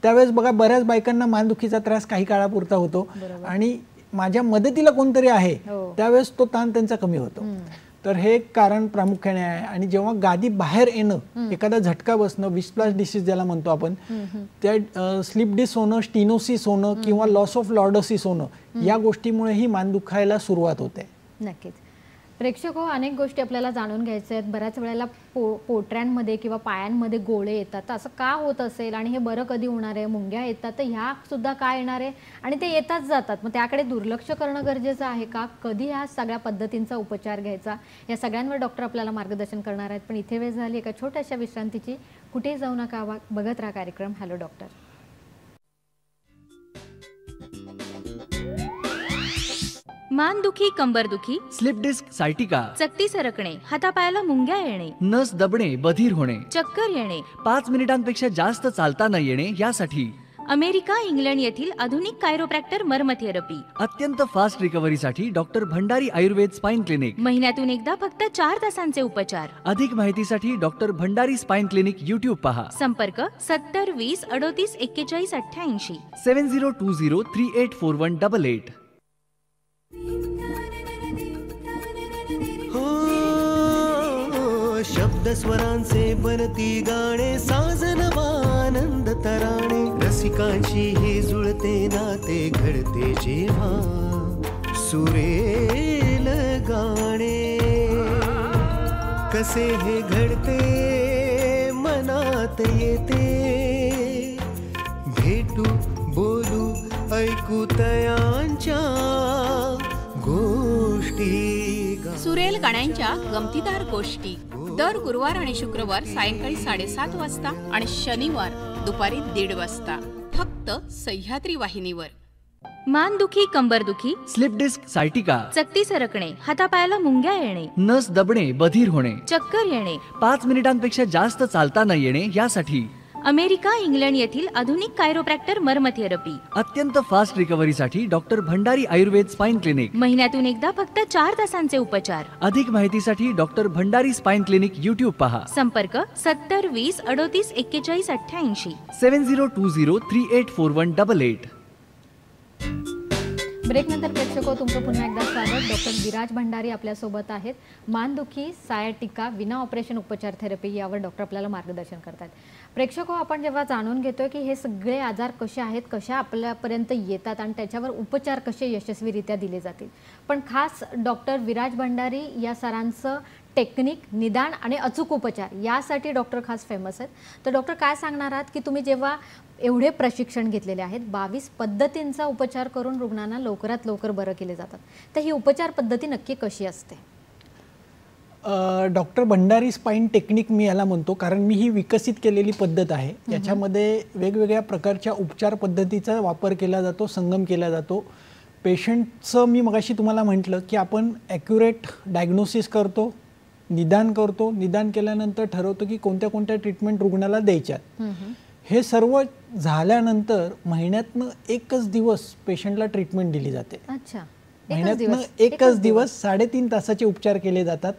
त्यावेळेस बघा बऱ्याच बायकांना मानदुखीचा त्रास काही काळापुरता होतो आणि माझ्या मदतीला कोणतरी आहे त्यावेळेस तो ताण त्यांचा कमी होतो. तर हे एक कारण प्रामुख्याने आहे. आणि जेव्हा गादी बाहेर येणं, एखादा झटका बसणं, विस्प्लॅश डिसीज ज्याला म्हणतो आपण, त्या स्लीप डिस होणं, स्टिनोसिस होणं किंवा लॉस ऑफ लॉर्डोसिस होणं, या गोष्टीमुळे ही मान दुखायला सुरुवात होते. नक्कीच. प्रेक्षक हो, अनेक गोष्टी आपल्याला जाणून घ्यायच्या आहेत. बऱ्याच वेळेला पोटऱ्यांमध्ये किंवा पायांमध्ये गोळे येतात, तर असं का होत असेल आणि हे बरं कधी होणार आहे? मुंग्या येतात तर ह्या सुद्धा काय येणार आहे आणि ते येताच जातात, मग त्याकडे दुर्लक्ष करणं गरजेचं आहे का? कधी ह्या सगळ्या पद्धतींचा उपचार घ्यायचा? या सगळ्यांवर डॉक्टर आपल्याला मार्गदर्शन करणार आहेत. पण इथे वेळ झाली एका छोट्याशा विश्रांतीची. कुठेही जाऊ नका, बघत राहा कार्यक्रम हॅलो डॉक्टर. मानदुखी, कंबरदुखी, स्लिप डिस्क, सायटिका, चकती सरकणे, हातापायाला मुंग्या येणे, नस दबणे, बधीर होणे, चक्कर येणे, 5 मिनिटांपेक्षा जास्त चालता न येणे, यासाठी अमेरिका, इंग्लंड येथील आधुनिक कायरोप्रॅक्टर मर्म थेरपी. अत्यंत फास्ट रिकव्हरीसाठी doctor Bhandari Ayurved spine clinic. महिन्यातून एकदा फक्त 4 तासांचे उपचार. अधिक माहितीसाठी doctor Bhandari spine clinic YouTube पहा. संपर्क 70 20 38 41 88. 7020384188. शब्द स्वरांचे बनती गाणे, साजनवानंद तराणे, रसिकांची हे जुळते नाते घडते जेव्हा सुरेल गाणे. कसे हे घडते मनात येते, भेटू बोलू ऐकू तयांच्या गोष्टी. सुरेल गाण्यांच्या गमतीदार गोष्टी दर गुरुवार आणि शुक्रवार सायंकाळी 7:30 वाजता आणि शनिवार दुपारी 1:30 वाजता फक्त सह्याद्री वाहिनीवर. मानदुखी, कंबरदुखी, स्लिप डिस्क, सायटिका, चकती सरकणे, हातापायाला मुंग्या येणे, नस दबणे, बधीर होणे, चक्कर येणे, 5 मिनिटांपेक्षा जास्त चालता न येणे, यासाठी अमेरिका, इंग्लंड येथील आधुनिक कायरोप्रॅक्टर मर्म थेरपी. अत्यंत फास्ट रिकव्हरीसाठी doctor Bhandari Ayurved spine clinic. महिन्यातून एकदा फक्त 4 तासांचे उपचार. अधिक माहितीसाठी doctor Bhandari spine clinic YouTube पहा. संपर्क 70 20 38 41 88. 7020384188. ब्रेक नंतर प्रेक्षको तुमचं पुन्हा एकदा स्वागत. डॉक्टर विराज भंडारी आपल्यासोबत आहेत. मानदुखी, सायटिका, विना ऑपरेशन उपचार थेरपी यावर डॉक्टर आपल्याला मार्गदर्शन करतात. प्रेक्षको, आपण जेव्हा जाणून घेतोय की हे सगळे आजार कसे आहेत, कशा आपल्यापर्यंत येतात आणि त्याच्यावर उपचार कसे यशस्वीरित्या दिले जातील, पण खास डॉक्टर विराज भंडारी या सरांचं टेक्निक, निदान आणि अचूक उपचार यासाठी डॉक्टर खास फेमस आहेत. तर डॉक्टर काय सांगणार आहात की तुम्ही जेव्हा एवढे प्रशिक्षण घेतलेले आहेत, 22 पद्धतींचा उपचार करून रुग्णांना लवकरात लवकर बरं केले जातात, तर ही उपचार पद्धती नक्की कशी असते? डॉक्टर भंडारी स्पाइन टेक्निक मी याला म्हणतो, कारण मी ही विकसित केलेली पद्धत आहे. याच्यामध्ये वेगवेगळ्या प्रकारच्या उपचार पद्धतीचा वापर केला जातो, संगम केला जातो. पेशंटचं मी मगाशी तुम्हाला म्हटलं की आपण ॲक्युरेट डायग्नोसिस करतो, निदान करतो, निदान केल्यानंतर ठरवतो की कोणत्या कोणत्या ट्रीटमेंट रुग्णाला द्यायच्यात. हे सर्व झाल्यानंतर महिन्यातनं एकच दिवस पेशंटला ट्रीटमेंट दिली जाते. अच्छा. महिन्यातनं एकच दिवस 3.5 तासाचे उपचार केले जातात,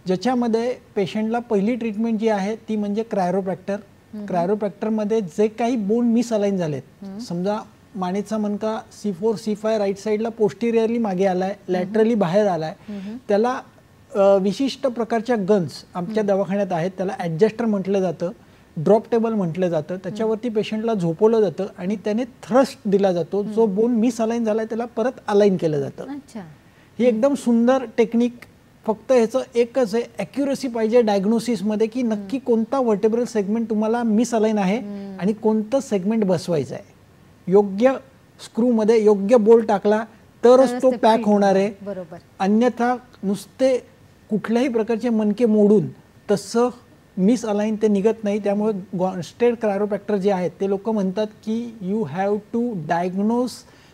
ज्याच्यामध्ये पेशंटला पहिली ट्रीटमेंट जी आहे ती म्हणजे क्रायोप्रॅक्टर. क्रायोप्रॅक्टरमध्ये जे काही बोन मिसअलाइन झालेत, समजा मानेचा मणका C4 C5 राईट साईडला पोस्टिरियरली मागे आलाय, लॅटरली बाहेर आलाय, त्याला विशिष्ट प्रकारच्या गन्स आमच्या दवाखान्यात आहेत, त्याला ॲडजस्टर म्हटलं जातं. ड्रॉप टेबल म्हटलं जातं, त्याच्यावरती पेशंटला झोपवलं जातं आणि त्याने थ्रस्ट दिला जातो. जो बोन मिस अलाइन झालाय त्याला परत अलाइन केलं जातं. ही एकदम सुंदर टेक्निक. फक्त ह्याचं एकच आहे, ॲक्युरसी पाहिजे डायग्नोसिसमध्ये की नक्की कोणता व्हर्टेब्रल सेगमेंट तुम्हाला मिस अलाइन आहे आणि कोणतं सेगमेंट बसवायचं आहे. योग्य स्क्रूमध्ये योग्य बोल्ट टाकला तरच तो पॅक होणार आहे. अन्यथा नुसते कुठल्याही प्रकारचे मणके मोडून तसं मिस अलाइन ते निघत नाही. त्यामुळे गॉन्स्टेड क्रायोप्रॅक्टर जे आहेत ते लोक म्हणतात की यू हॅव टू डायग्नोज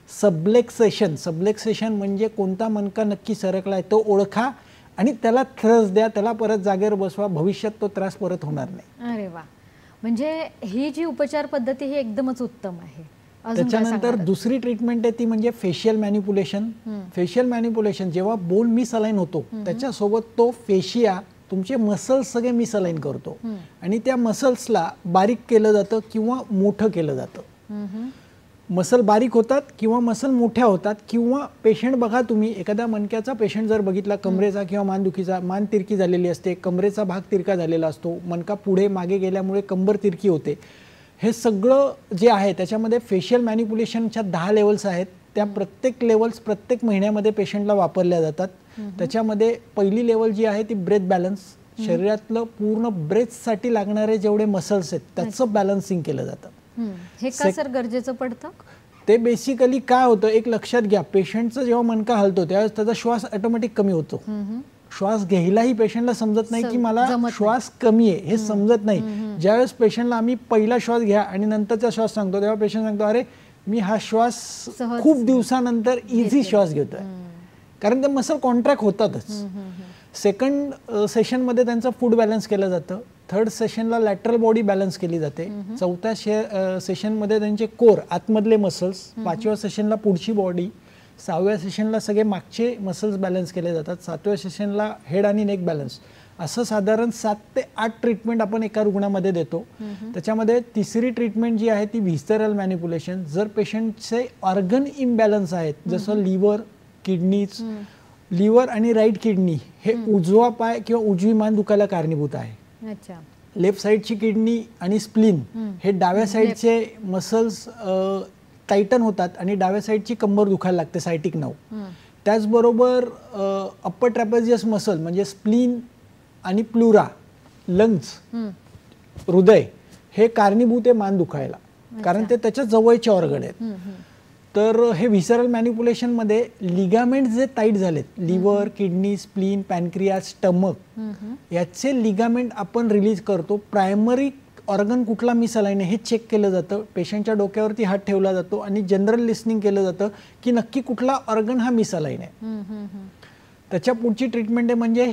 सबलेक्सेशन. सबलेक्सेशन म्हणजे कोणता मणका नक्की सरकला आहे तो ओळखा आणि त्याला थ्रस द्या, त्याला परत जागेवर बसवा, भविष्यात तो त्रास परत होणार नाही. अरे वा, म्हणजे ही जी उपचार पद्धती ही एकदमच उत्तम आहे. त्याच्यानंतर दुसरी ट्रीटमेंट आहे ती म्हणजे फेशियल मॅनिप्युलेशन. फेशियल मॅनिप्युलेशन जेव्हा बोन मिस अलाइन होतो त्याच्यासोबत तो फेशिया तुमचे मसल्स सगळे मिस अलाइन करतो आणि त्या मसल्सला बारीक केलं जातं किंवा मोठं केलं जातं. मसल बारीक होतात किंवा मसल मोठ्या होतात किंवा पेशंट बघा तुम्ही एखाद्या मणक्याचा पेशंट जर बघितला कमरेचा किंवा मानदुखीचा, मान तिरकी झालेली असते, कमरेचा भाग तिरका झालेला असतो, मणका पुढे मागे गेल्यामुळे कंबर तिरकी होते. हे सगळं जे आहे त्याच्यामध्ये फेशियल मॅनिप्युलेशनच्या 10 लेवल्स आहेत. त्या प्रत्येक लेवल्स प्रत्येक महिन्यामध्ये पेशंटला वापरल्या जातात. त्याच्यामध्ये पहिली लेवल जी आहे ती ब्रेथ बॅलन्स. शरीरातलं पूर्ण ब्रेथसाठी लागणारे जेवढे मसल्स आहेत त्याचं बॅलन्सिंग केलं जातं. हे का सर गरजेचं पडतं? ते बेसिकली काय होतं एक लक्षात घ्या, पेशंटचा जेव्हा मणका हलतो त्यावेळेस त्याचा श्वास ऑटोमॅटिक कमी होतो. श्वास घ्यायलाही पेशंटला समजत नाही की मला श्वास कमी आहे हे समजत नाही. ज्यावेळेस पेशंटला आम्ही पहिला श्वास घ्या आणि नंतरचा श्वास सांगतो तेव्हा पेशंट सांगतो अरे मी हा श्वास खूप दिवसानंतर इझी श्वास घेतोय, कारण ते मसल कॉन्ट्रॅक्ट होतातच. सेकंड सेशनमध्ये त्यांचं फूड बॅलन्स केलं जातं. थर्ड सेशनला लॅटरल बॉडी बॅलन्स केली जाते. चौथ्या सेशनमध्ये त्यांचे कोर आतमधले मसल्स, 5व्या सेशनला पुढची बॉडी, 6व्या सेशनला सगळे मागचे मसल्स बॅलन्स केले जातात, 7व्या सेशनला हेड आणि नेक बॅलन्स. असं साधारण 7 ते 8 ट्रीटमेंट आपण एका रुग्णामध्ये देतो. त्याच्यामध्ये तिसरी ट्रीटमेंट जी आहे ती व्हिस्सेरल मॅनिप्युलेशन. जर पेशंटचे ऑर्गन इम्बॅलन्स आहेत जसं लिव्हर, किडनीज, लिव्हर आणि राईट किडनी हे उजवा पाय किंवा उजवी मान दुखायला कारणीभूत आहे. लेफ्ट साईडची किडनी आणि स्प्लीन हे डाव्या साईडचे मसल्स टायटन होतात आणि डाव्या साईडची कंबर दुखायला लागते, सायटिक नर्व. त्याचबरोबर अप्पर ट्रॅपेझियस मसल म्हणजे स्प्लीन आणि प्लुरा, लंग्स, हृदय हे कारणीभूत आहे मान दुखायला, कारण ते त्याच्या जवळचे ऑर्गन आहेत. तर हे व्हिसरल मॅनिप्युलेशनमध्ये लिगामेंट जे टाईट झालेत, लिव्हर, किडनी, स्प्लीन, पॅनक्रियास, स्टमक, याचे लिगामेंट आपण रिलीज करतो. प्रायमरी ऑर्गन कुठला मिस अलाइन आहे हे चेक केलं जातं. पेशंटच्या डोक्यावरती हात ठेवला जातो आणि जनरल लिस्निंग केलं जातं की नक्की कुठला ऑर्गन हा मिस अलाइन आहे. त्याच्या पुढची ट्रीटमेंट आहे म्हणजे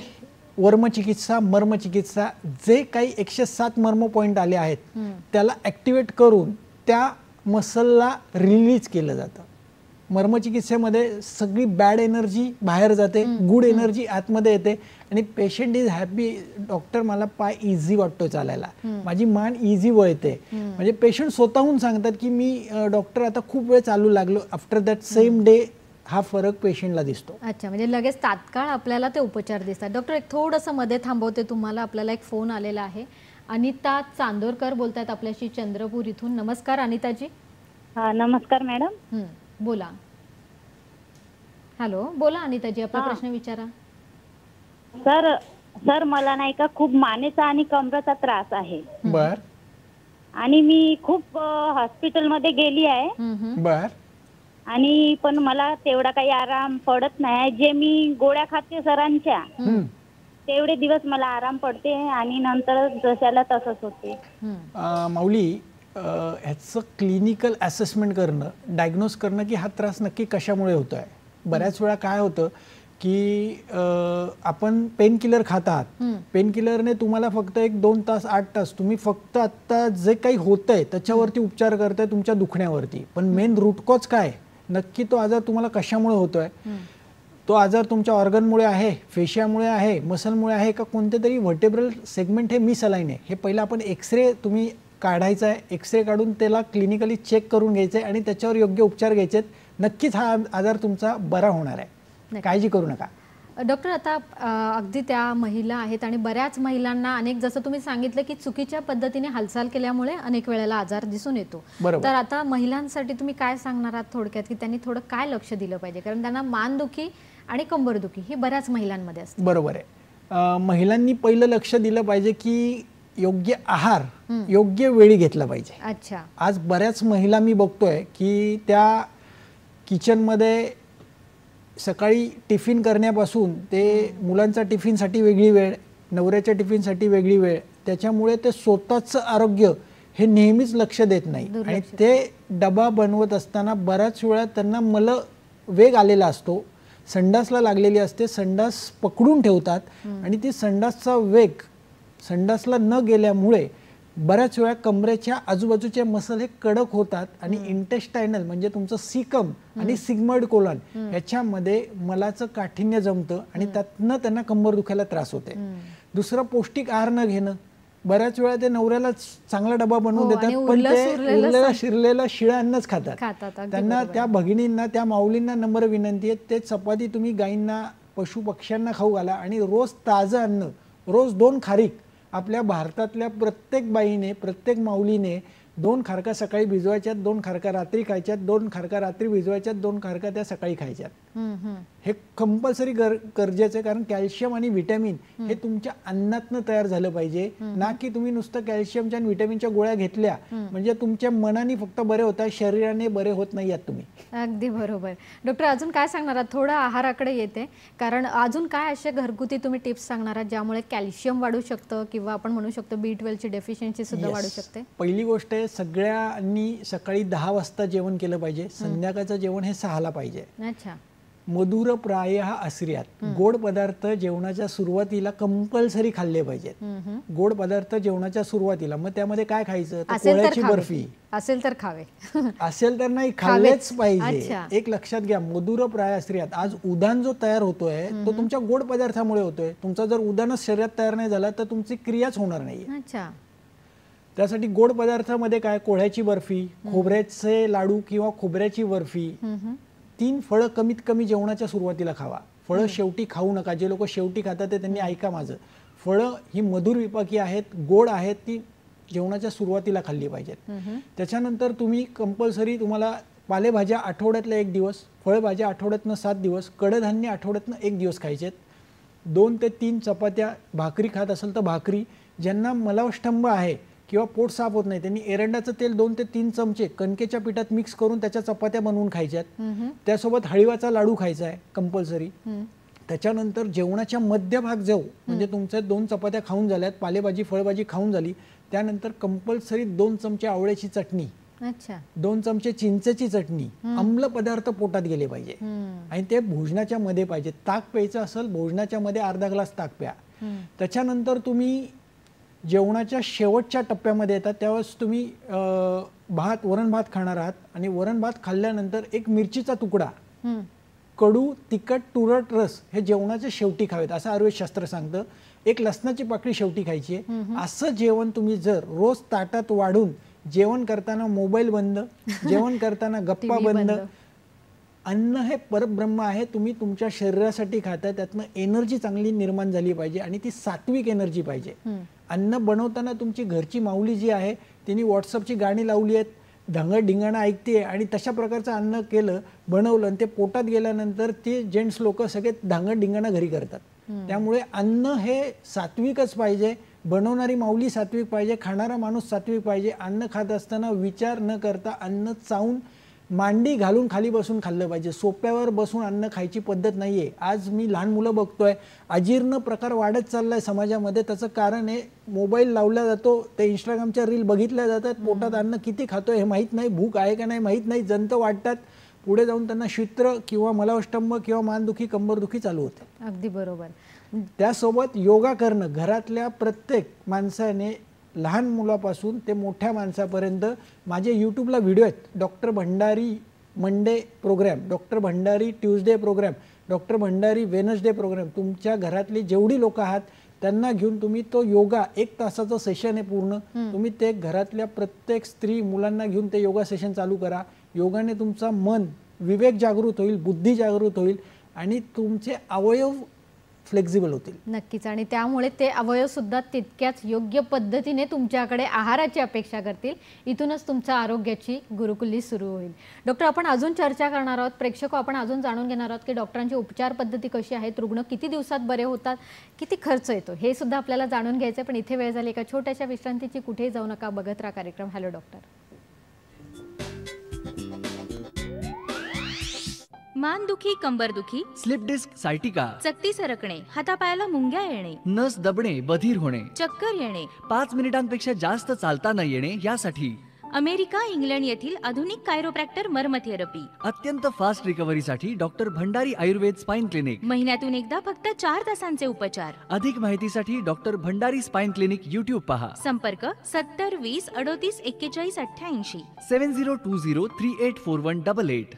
वर्मचिकित्सा, मर्मचिकित्सा. जे काही 107 मर्म पॉईंट आले आहेत त्याला ॲक्टिवेट करून त्या मसलला रिलीज केलं जातं. मर्मचिकित्सेमध्ये सगळी बॅड एनर्जी बाहेर जाते, गुड एनर्जी आतमध्ये येते आणि पेशंट इज हॅपी. डॉक्टर मला पाय इझी वाटतो चालायला, माझी मान इझी वळते. म्हणजे पेशंट स्वतःहून सांगतात की मी डॉक्टर आता खूप वेळ चालू लागलो. आफ्टर दॅट सेम डे हा फरक पेशंटला दिसतो. अच्छा, म्हणजे लगेच तात्काळ आपल्याला ते उपचार दिसतात. डॉक्टर एक थोडंसं मध्ये थांबवते तुम्हाला, आपल्याला एक फोन आलेला आहे. अनिता चांदोरकर बोलतायत आपल्याशी चंद्रपूर इथून. नमस्कार अनिताजी. हा नमस्कार मॅडम. बोला. हॅलो, बोला अनिताजी, आपला प्रश्न विचारा. सर मला नाही का खूप मानेचा आणि कमरेचा त्रास आहे. बर. आणि मी खूप हॉस्पिटलमध्ये गेली आहे. बर. आणि पण मला तेवढा काही आराम पडत नाही. जे मी गोळ्या खाते सरांच्या तेवढे दिवस मला आराम पडते आणि नंतर जशाला तसंच होते. माऊली, ह्याचं क्लिनिकल असेसमेंट करणं, डायग्नोज करणं की हा त्रास नक्की कशामुळे होतो आहे. बऱ्याच वेळा काय होतं की आपण पेन किलर खात आहात, पेन किलरने तुम्हाला फक्त 1-2 तास 8 तास तुम्ही फक्त आत्ता जे काही होत आहे त्याच्यावरती उपचार करताय तुमच्या दुखण्यावरती. पण मेन रूट कॉज काय, नक्की तो आजार तुम्हाला कशामुळे होतोय. तो आजार तुमच्या ऑर्गनमुळे आहे, फेशियामुळे आहे, मसलमुळे आहे का कोणते तरी व्हर्टेब्रल सेगमेंट हे मिस अलाइन आहे. हे पहिलं आपण एक्सरे तुम्ही काढायचा आहे. एक्सरे काढून त्याला क्लिनिकली चेक करून घ्यायचं आहे आणि त्याच्यावर योग्य उपचार घ्यायचे आहेत. नक्कीच हा आजार तुमचा बरा होणार आहे, काळजी करू नका. डॉक्टर आता अगदी त्या महिला आहेत आणि बऱ्याच महिलांना जसं तुम्ही सांगितलं की चुकीच्या पद्धतीने हालचाल केल्यामुळे अनेक वेळेला आजार दिसून येतो. तर आता महिलांसाठी तुम्ही काय सांगणार आहात थोडक्यात की त्यांनी थोडं काय लक्ष दिलं पाहिजे, कारण त्यांना मानदुखी आणि कंबरदुखी ही बऱ्याच महिलांमध्ये असते. बरोबर आहे. महिलांनी पहिलं लक्ष दिलं पाहिजे की योग्य आहार योग्य वेळी घेतला पाहिजे. अच्छा. आज बऱ्याच महिला मी बघतोय की त्या किचनमध्ये सकाळी टिफिन करण्यापासून ते मुलांचा टिफिनसाठी वेगळी वेळ, नवऱ्याच्या टिफिनसाठी वेगळी वेळ, त्याच्यामुळे ते स्वतःचं आरोग्य हे नेहमीच लक्ष देत नाही आणि ते डबा बनवत असताना बऱ्याच वेळा त्यांना वेग आलेला असतो, संडासला लागलेली असते, संडास पकडून ठेवतात आणि ती संडासचा वेग संडासला न गेल्यामुळे बऱ्याच वेळा कमरेच्या आजूबाजूचे मसल हे कडक होतात आणि इंटेस्टायनल म्हणजे तुमचं सीकम आणि सिग्मॉइड कोलन याच्यामध्ये मलाचं काठिण्य जमतं आणि त्यातनं त्यांना कंबर दुखायला त्रास होते. दुसरं पौष्टिक आहार न घेणं. बऱ्याच वेळा ते नवऱ्याला चांगला डबा बनवून देतात पण ते उरलेला शिरलेला शिळं अन्नच खातात. त्यांना त्या भगिनींना त्या माऊलींना नम्र विनंती आहे, ते चपाती तुम्ही गायींना पशु पक्ष्यांना खाऊ घाला आणि रोज ताजं अन्न, रोज 2 खारीक. आपल्या भारतातल्या प्रत्येक बाईने प्रत्येक माऊलीने 2 खारका सकाळी भिजवायच्यात, 2 खारका रात्री खायच्यात, 2 खारका रात्री भिजवायच्यात, 2 खारका त्या सकाळी खायच्यात. हे कंपल्सरी गरजेचं आहे, कारण कॅल्शियम आणि व्हिटॅमिन हे तुमच्या अन्नातनं तयार झालं पाहिजे, ना की तुम्ही नुसतं कॅल्शियमच्या आणि व्हिटॅमिनच्या गोळ्या घेतल्या म्हणजे तुमच्या मनाने फक्त बरे होता, शरीराने बरे होत नाही आहात तुम्ही. अगदी बरोबर. डॉक्टर अजून काय सांगणार आहात? थोडं आहाराकडे येते, कारण अजून काय असे घरगुती तुम्ही टिप्स सांगणार आहात ज्यामुळे कॅल्शियम वाढू शकतं किंवा आपण म्हणू शकतो B12 ची डेफिशियन्सी सुद्धा वाढू शकते? पहिली गोष्ट आहे, सगळ्यांनी सकाळी 10 वाजता जेवण केलं पाहिजे, संध्याकाळचं जेवण हे 6 ला पाहिजे. अच्छा. मधुर प्रायः आश्रियात. गोड पदार्थ जेवणाच्या सुरुवातीला कंपल्सरी खाल्ले पाहिजेत. गोड पदार्थ जेवणाच्या सुरुवातीला. मग त्यामध्ये काय खायचं? कोळ्याची बर्फी असेल तर खावे, असेल तर नाही खाल्लेच पाहिजे. एक लक्षात घ्या, मधुर प्राय आश्रियात. आज उदान जो तयार होतोय तो तुमच्या गोड पदार्थामुळे होतोय. तुमचा जर उदानच शरीरात तयार नाही झाला तर तुमची क्रियाच होणार नाही. अच्छा. त्यासाठी गोड पदार्थामध्ये काय? कोळ्याची बर्फी, खोबऱ्याचे लाडू किंवा खोबऱ्याची बर्फी. 3 फळं कमीत कमी जेवणाच्या सुरुवातीला खावा. फळं शेवटी खाऊ नका. जे लोक शेवटी खातात ते त्यांनी ऐका माझं. फळं ही मधुर विपाकी आहेत, गोड आहेत, ती जेवणाच्या सुरुवातीला खाल्ली पाहिजेत. त्याच्यानंतर तुम्ही कंपल्सरी तुम्हाला पालेभाज्या आठवड्यातला 1 दिवस, फळभाज्या आठवड्यातनं 7 दिवस, कडधान्य आठवड्यातनं 1 दिवस खायचेत. 2 ते 3 चपात्या, भाकरी खात असेल तर भाकरी. ज्यांना मलावष्टंभ आहे किंवा पोट साफ होत नाही त्यांनी एरंडाचं तेल 2 ते 3 चमचे कणकेच्या पिठात मिक्स करून त्याच्या चपात्या बनवून खायच्यात. त्यासोबत हळीवाचा लाडू खायचा आहे कंपल्सरी. त्याच्यानंतर जेवणाच्या मध्यभाग जाऊ म्हणजे तुमच्या 2 चपात्या खाऊन झाल्यात, पालेभाजी फळभाजी खाऊन झाली, त्यानंतर कंपल्सरी 2 चमचे आवळ्याची चटणी, 2 चमचे चिंचेची चटणी, आम्ल पदार्थ पोटात गेले पाहिजे आणि ते भोजनाच्या मध्ये पाहिजे. ताक प्यायचं असेल भोजनाच्या मध्ये अर्धा ग्लास ताक प्या. त्याच्यानंतर तुम्ही जेवणाच्या शेवटच्या टप्प्यामध्ये येतात त्यावेळेस तुम्ही वरण भात खाणार आहात आणि वरण भात खाल्ल्यानंतर 1 मिरचीचा तुकडा, कडू तिखट तुरट रस हे जेवणाच्या शेवटी खावेत असं आयुर्वेदशास्त्र सांगतं. 1 लसणाची पाकळी शेवटी खायची आहे. असं जेवण तुम्ही जर रोज ताटात वाढून जेवण करताना मोबाईल बंद, जेवण करताना गप्पा बंद. अन्न हे परब्रह्म आहे, तुम्ही तुमच्या शरीरासाठी खाताय, त्यातनं एनर्जी चांगली निर्माण झाली पाहिजे आणि ती सात्विक एनर्जी पाहिजे. अन्न बनवताना तुमची घरची माऊली जी आहे तिने व्हॉट्सअपची गाणी लावली आहेत, ढंगळ ढिंगाणा ऐकते आणि तशा प्रकारचं अन्न बनवलं आणि ते पोटात गेल्यानंतर ते जेंट्स लोक सगळे ढंगळ ढिंगाणा घरी करतात. त्यामुळे अन्न हे सात्विकच पाहिजे, बनवणारी माऊली सात्विक पाहिजे, खाणारा माणूस सात्विक पाहिजे. अन्न खात असताना विचार न करता अन्न चावून मांडी घालून खाली बसून खाल्लं पाहिजे. सोप्यावर बसून अन्न खायची पद्धत नाहीये. आज मी लहान मुलं बघतोय, अजीर्ण प्रकार वाढत चाललाय समाजामध्ये. त्याचं कारण आहे मोबाईल लावला जातो, ते इंस्टाग्रामच्या रील बघितल्या जातात, पोटात अन्न किती खातोय हे माहीत नाही, भूक आहे का नाही माहीत नाही, जंत वाटतात, पुढे जाऊन त्यांना शित्र किंवा मलावष्टंभ किंवा मानदुखी कंबरदुखी चालू होते. अगदी बरोबर. त्यासोबत योगा करणं. घरातल्या प्रत्येक माणसाने लहान मुलापासून ते मोठ्या माणसापर्यंत माझे यूट्यूबला व्हिडिओ आहेत. Doctor Bhandari Monday programme, doctor Bhandari Tuesday programme, doctor Bhandari Wednesday programme. तुमच्या घरातली जेवढी लोक आहात त्यांना घेऊन तुम्ही तो योगा 1 तासाचं सेशन आहे पूर्ण, तुम्ही ते घरातल्या प्रत्येक स्त्री मुलांना घेऊन ते योगा सेशन चालू करा. योगाने तुमचा मन विवेक जागृत होईल, बुद्धी जागृत होईल आणि तुमचे अवयव फ्लेक्झिबल होतील. नक्कीच. आणि त्यामुळे ते अवयव सुद्धा तितक्याच योग्य पद्धतीने तुमच्याकडे आहाराची अपेक्षा करतील. इथूनच तुमच्या आरोग्याची गुरुकुल्ली सुरू होईल. डॉक्टर, आपण अजून चर्चा करणार आहोत. प्रेक्षक, आपण अजून जाणून घेणार आहोत की डॉक्टरांची उपचार पद्धती कशी आहेत, रुग्ण किती दिवसात बरे होतात, किती खर्च येतो, हे सुद्धा आपल्याला जाणून घ्यायचं. पण इथे वेळ झाली एका छोट्याशा विश्रांतीची. कुठेही जाऊ नका, बघत राहा कार्यक्रम हॅलो डॉक्टर. मानदुखी, कंबरदुखी, स्लिप डिस्क, सायटिका, चकती सरकणे, हातापायाला मुंग्या येणे, नस दबणे, बधीर होणे, चक्कर येणे, 5 मिनिटांपेक्षा जास्त चालता न येणे यासाठी अमेरिका, इंग्लंड येथील आधुनिक कायरोप्रॅक्टर मर्म थेरपी, अत्यंत फास्ट रिकव्हरीसाठी doctor Bhandari Ayurved spine clinic. महिन्यातून एकदा फक्त 4 तासांचे उपचार. अधिक माहितीसाठी doctor Bhandari spine clinic YouTube पहा. संपर्क 70 20 38 41 88. 7020384188.